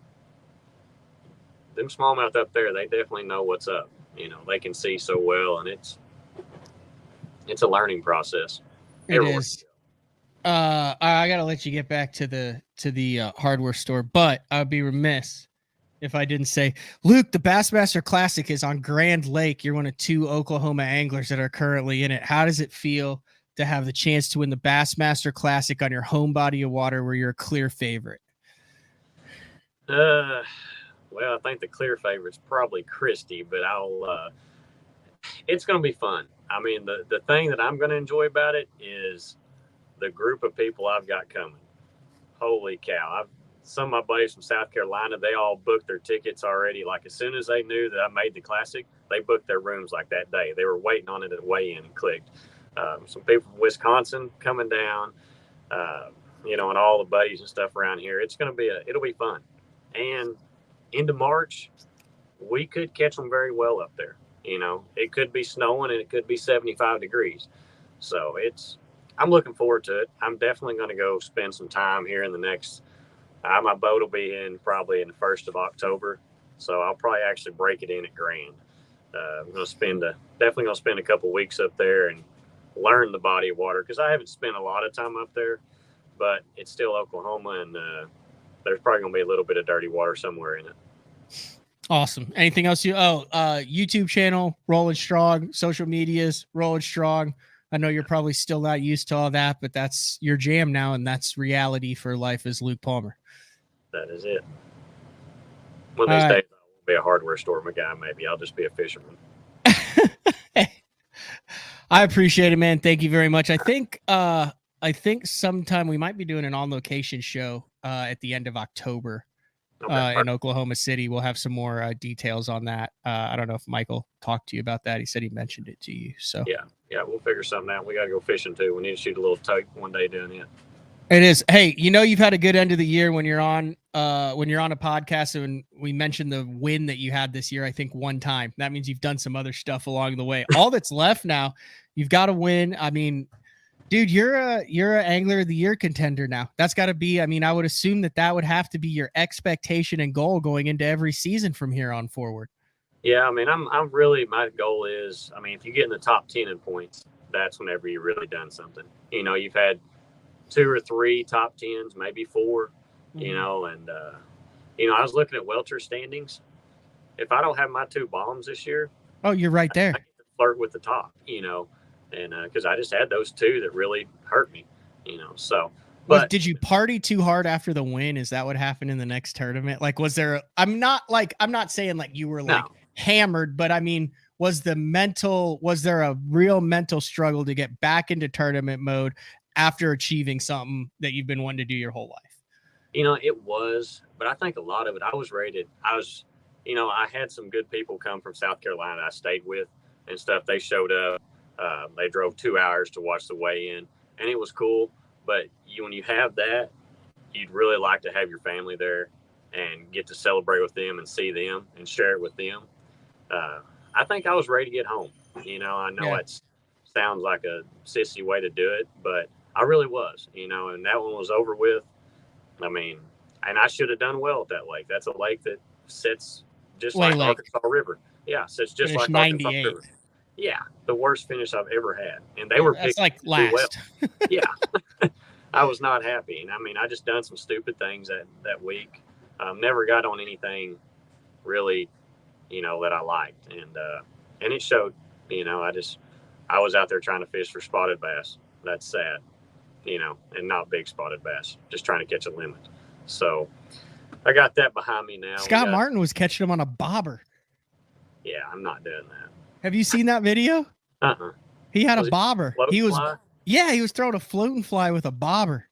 them smallmouth up there, they definitely know what's up. They can see so well, and it's a learning process. It is. I gotta let you get back to the hardware store, but I'd be remiss if I didn't say, Luke, the Bassmaster Classic is on Grand Lake. You're one of 2 Oklahoma anglers that are currently in it. How does it feel to have the chance to win the Bassmaster Classic on your home body of water where you're a clear favorite? Well, I think the clear favorite's probably Christie, but it's going to be fun. I mean, the thing that I'm going to enjoy about it is the group of people I've got coming. Holy cow. Some of my buddies from South Carolina, they all booked their tickets already. Like, as soon as they knew that I made the Classic, they booked their rooms like that day. They were waiting on it at weigh-in and clicked. Some people from Wisconsin coming down, and all the buddies and stuff around here. It'll be fun. And into March, we could catch them very well up there. It could be snowing and it could be 75 degrees. So I'm looking forward to it. I'm definitely going to go spend some time here in the next, my boat will be in probably in the 1st of October. So I'll probably actually break it in at Grand. I'm going to definitely going to spend a couple weeks up there and learn the body of water, because I haven't spent a lot of time up there, but it's still Oklahoma, and there's probably going to be a little bit of dirty water somewhere in it. Awesome. Anything else YouTube channel, Rolling Strong, social medias, Rolling Strong. I know you're probably still not used to all that, but that's your jam now, and that's reality for life as Luke Palmer. That is it. One of these days, I won't be a hardware store guy. Maybe I'll just be a fisherman. I appreciate it, man. Thank you very much. I think sometime we might be doing an on-location show at the end of October in Oklahoma City. We'll have some more details on that. I don't know if Michael talked to you about that. He said he mentioned it to you. So yeah, we'll figure something out. We got to go fishing too. We need to shoot a little tote one day doing it. It is. Hey, you've had a good end of the year when you're on a podcast, and we mentioned the win that you had this year. I think one time. That means you've done some other stuff along the way. All that's left now, you've got to win. I mean, dude, you're a Angler of the Year contender now. That's got to be. I mean, I would assume that would have to be your expectation and goal going into every season from here on forward. Yeah, I mean, I'm really, my goal is, I mean, if you get in the top 10 in points, that's whenever you've really done something. You've had 2 or 3 top 10s, maybe 4, and I was looking at Welter standings. If I don't have my 2 bombs this year, you're right there. I get to flirt with the top, and because I just had those 2 that really hurt me, so. But did you party too hard after the win? Is that what happened in the next tournament? Like, was there? I'm not saying like you were like hammered, but I mean, was there a real mental struggle to get back into tournament mode after achieving something that you've been wanting to do your whole life? It was, but I think a lot of it, I had some good people come from South Carolina I stayed with and stuff. They showed up. They drove 2 hours to watch the weigh-in, and it was cool. But when you have that, you'd really like to have your family there and get to celebrate with them and see them and share it with them. I think I was ready to get home. I know it sounds like a sissy way to do it, but I really was, and that one was over with. I mean, and I should have done well at that lake. That's a lake that sits just like Arkansas River. Yeah, sits just like 98. Arkansas River. Yeah, the worst finish I've ever had. And they were that's like last. Well. Yeah. I was not happy. And I mean, I just done some stupid things that week. Never got on anything really, that I liked. And it showed, I was out there trying to fish for spotted bass. That's sad, and not big spotted bass, just trying to catch a limit. So I got that behind me now. Scott Martin was catching them on a bobber. Yeah, I'm not doing that. Have you seen that video? He had a bobber. He was throwing a floating fly with a bobber.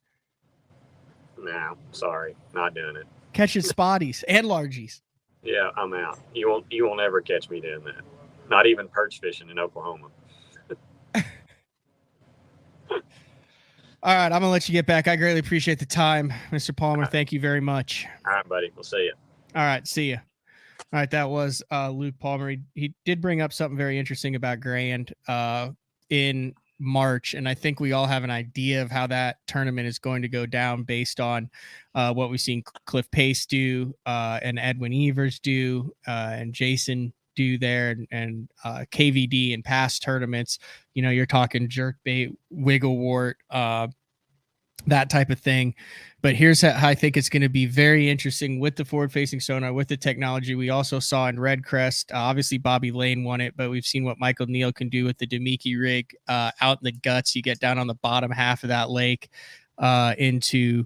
No, sorry, not doing it. Catching spotties and largies. Yeah, I'm out. You won't ever catch me doing that. Not even perch fishing in Oklahoma. All right, I'm gonna let you get back. I greatly appreciate the time, Mr. Palmer. Thank you very much. All right, buddy. We'll see you. All right, see you. All right, that was Luke Palmer. He did bring up something very interesting about Grand in March, and I think we all have an idea of how that tournament is going to go down based on what we've seen Cliff Pace do and Edwin Evers do and Jason do there, and KVD in past tournaments. You know, you're talking jerkbait, wigglewort, that type of thing. But here's how I think it's going to be very interesting with the forward-facing sonar, with the technology. We also saw in Red Crest, obviously Bobby Lane won it, but we've seen what Michael Neal can do with the Demiki rig out in the guts. You get down on the bottom half of that lake into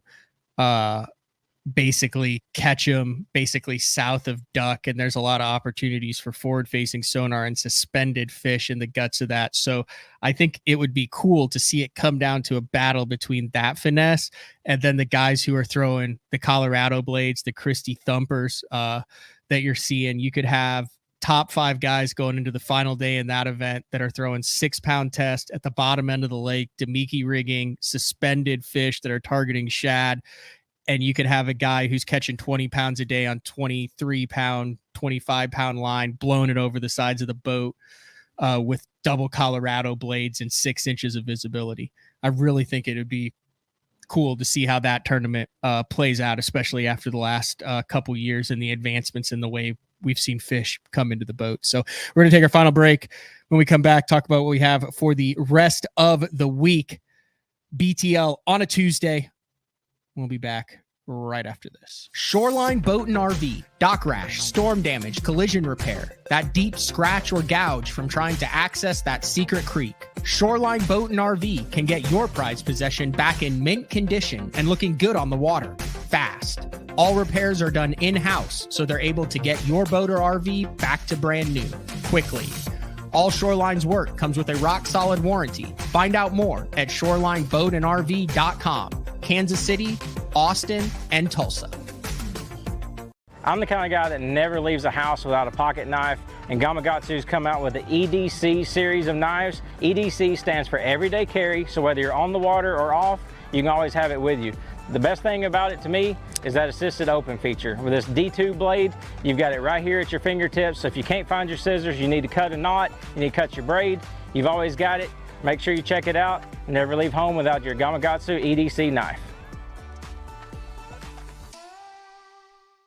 basically Ketchum, basically south of Duck, and there's a lot of opportunities for forward-facing sonar and suspended fish in the guts of that. So I think it would be cool to see it come down to a battle between that finesse and then the guys who are throwing the Colorado blades, the Christie thumpers that you're seeing. You could have top 5 guys going into the final day in that event that are throwing 6-pound test at the bottom end of the lake, Demiki rigging, suspended fish that are targeting shad. And you could have a guy who's catching 20 pounds a day on 23-pound, 25-pound line, blowing it over the sides of the boat with double Colorado blades and 6 inches of visibility. I really think it would be cool to see how that tournament plays out, especially after the last couple years and the advancements in the way we've seen fish come into the boat. So we're going to take our final break. When we come back, talk about what we have for the rest of the week. BTL on a Tuesday. We'll be back right after this. Shoreline Boat and RV, dock rash, storm damage, collision repair, that deep scratch or gouge from trying to access that secret creek. Shoreline Boat and RV can get your prized possession back in mint condition and looking good on the water, fast. All repairs are done in-house, so they're able to get your boat or RV back to brand new, quickly. All Shoreline's work comes with a rock-solid warranty. Find out more at shorelineboatandrv.com. Kansas City, Austin, and Tulsa. I'm the kind of guy that never leaves the house without a pocket knife, and Gamakatsu's come out with the EDC series of knives. EDC stands for everyday carry, so whether you're on the water or off, you can always have it with you. The best thing about it to me is that assisted open feature. With this D2 blade, you've got it right here at your fingertips, so if you can't find your scissors, you need to cut a knot, you need to cut your braid, you've always got it. Make sure you check it out. Never leave home without your Gamakatsu EDC knife.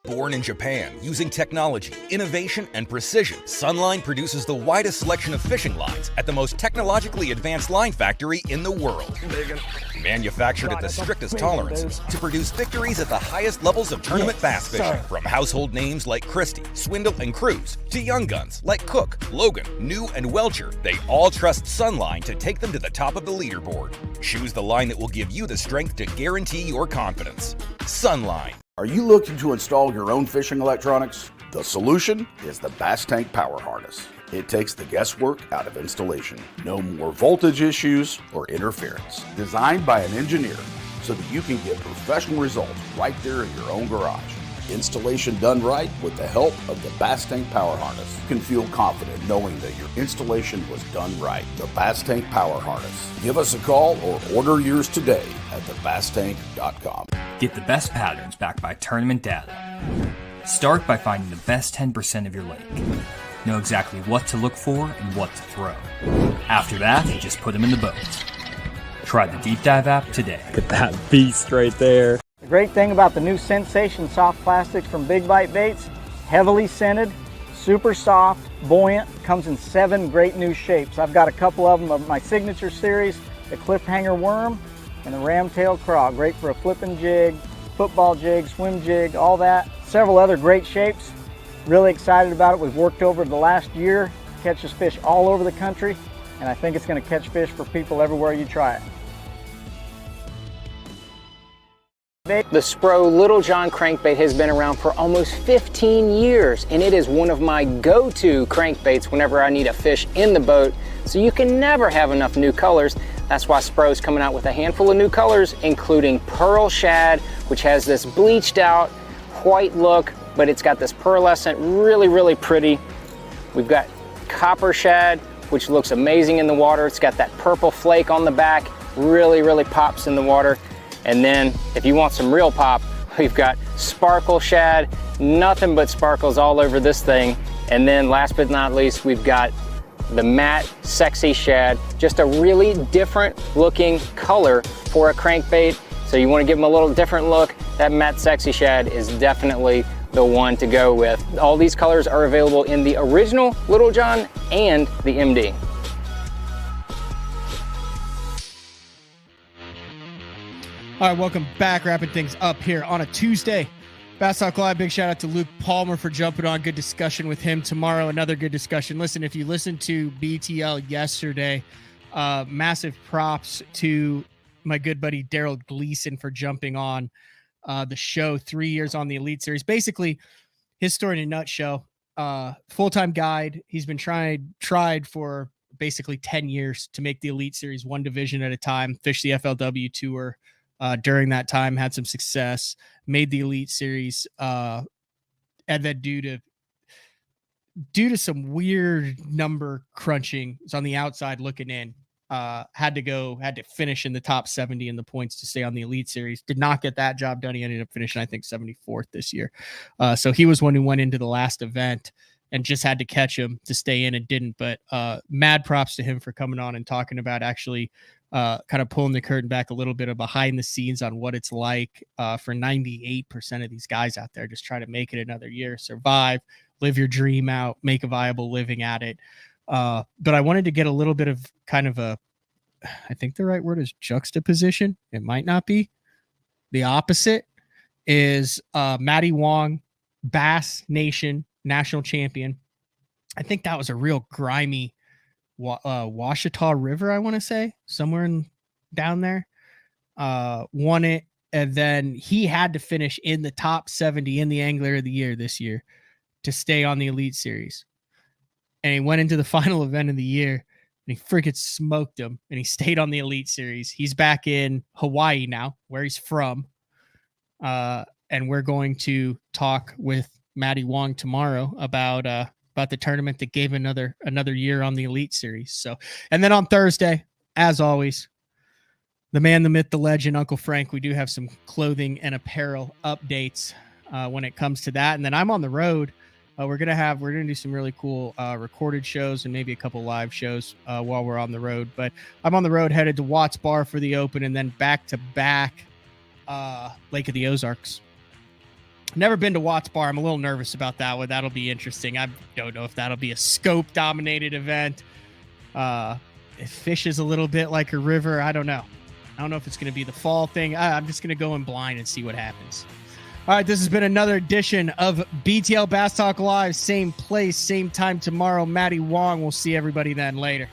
Born in Japan, using technology, innovation, and precision, Sunline produces the widest selection of fishing lines at the most technologically advanced line factory in the world. Manufactured at the strictest tolerances to produce victories at the highest levels of tournament bass fishing. From household names like Christie, Swindle, and Cruz, to young guns like Cook, Logan, New, and Welcher, they all trust Sunline to take them to the top of the leaderboard. Choose the line that will give you the strength to guarantee your confidence. Sunline. Are you looking to install your own fishing electronics? The solution is the Bass Tank Power Harness. It takes the guesswork out of installation. No more voltage issues or interference. Designed by an engineer so that you can get professional results right there in your own garage. Installation done right with the help of the Bass Tank Power Harness. You can feel confident knowing that your installation was done right. The Bass Tank Power Harness. Give us a call or order yours today at thebasstank.com. Get the best patterns backed by tournament data. Start by finding the best 10% of your lake. Know exactly what to look for and what to throw. After that, just put them in the boat. Try the Deep Dive app today. Get that beast right there. The great thing about the new Sensation soft plastics from Big Bite Baits, heavily scented, super soft, buoyant, comes in 7 great new shapes. I've got a couple of them of my signature series, the cliffhanger worm and the ramtail craw. Great for a flipping jig, football jig, swim jig, all that. Several other great shapes. Really excited about it. We've worked over the last year, catches fish all over the country, and I think it's going to catch fish for people everywhere you try it. The Spro Little John crankbait has been around for almost 15 years, and it is one of my go-to crankbaits whenever I need a fish in the boat, so you can never have enough new colors. That's why Spro's coming out with a handful of new colors, including Pearl Shad, which has this bleached out white look, but it's got this pearlescent, really pretty. We've got Copper Shad, which looks amazing in the water. It's got that purple flake on the back, really pops in the water. And then if you want some real pop, we've got Sparkle Shad nothing but sparkles all over this thing. And then last but not least, we've got the matte sexy shad, just a really different looking color for a crankbait. So you want to give them a little different look. That matte sexy shad is definitely the one to go with. All these colors are available in the original Little John and the MD. All right, welcome back. Wrapping things up here on a Tuesday. Bass Talk Live, big shout out to Luke Palmer for jumping on. Good discussion with him tomorrow. Another good discussion. Listen, if you listened to BTL yesterday, massive props to my good buddy Daryl Gleason for jumping on the show. 3 years on the Elite Series. Basically, his story in a nutshell. Full-time guide. He's been tried for basically 10 years to make the Elite Series one division at a time. Fish the FLW Tour. During that time, had some success, made the Elite Series, and then due to some weird number crunching, it's on the outside looking in, had to finish in the top 70 in the points to stay on the Elite Series. Did not get that job done. He ended up finishing, I think, 74th this year. So he was one who went into the last event and just had to catch him to stay in and didn't. But mad props to him for coming on and talking about actually kind of pulling the curtain back a little bit of behind the scenes on what it's like for 98% of these guys out there just try to make it another year, survive, live your dream out, make a viable living at it. But I wanted to get a little bit of kind of I think the right word is juxtaposition. It might not be. The opposite is Matty Wong, Bass Nation national champion. I think that was a real grimy Washita River, I want to say, somewhere down there, won it. And then he had to finish in the top 70 in the Angler of the Year this year to stay on the Elite Series. And he went into the final event of the year and he freaking smoked him and he stayed on the Elite Series. He's back in Hawaii now, where he's from. And we're going to talk with Matty Wong tomorrow about the tournament that gave another year on the Elite Series. So, and then on Thursday, as always, the man, the myth, the legend, Uncle Frank. We do have some clothing and apparel updates when it comes to that. And then I'm on the road. We're gonna do some really cool recorded shows and maybe a couple live shows while we're on the road. But I'm on the road headed to Watts Bar for the Open and then back to back Lake of the Ozarks. Never been to Watts Bar. I'm a little nervous about that one. That'll be interesting. I don't know if that'll be a scope-dominated event. It fishes a little bit like a river. I don't know. I don't know if it's going to be the fall thing. I'm just going to go in blind and see what happens. All right, this has been another edition of BTL Bass Talk Live. Same place, same time tomorrow. Matty Wong. We'll see everybody then later.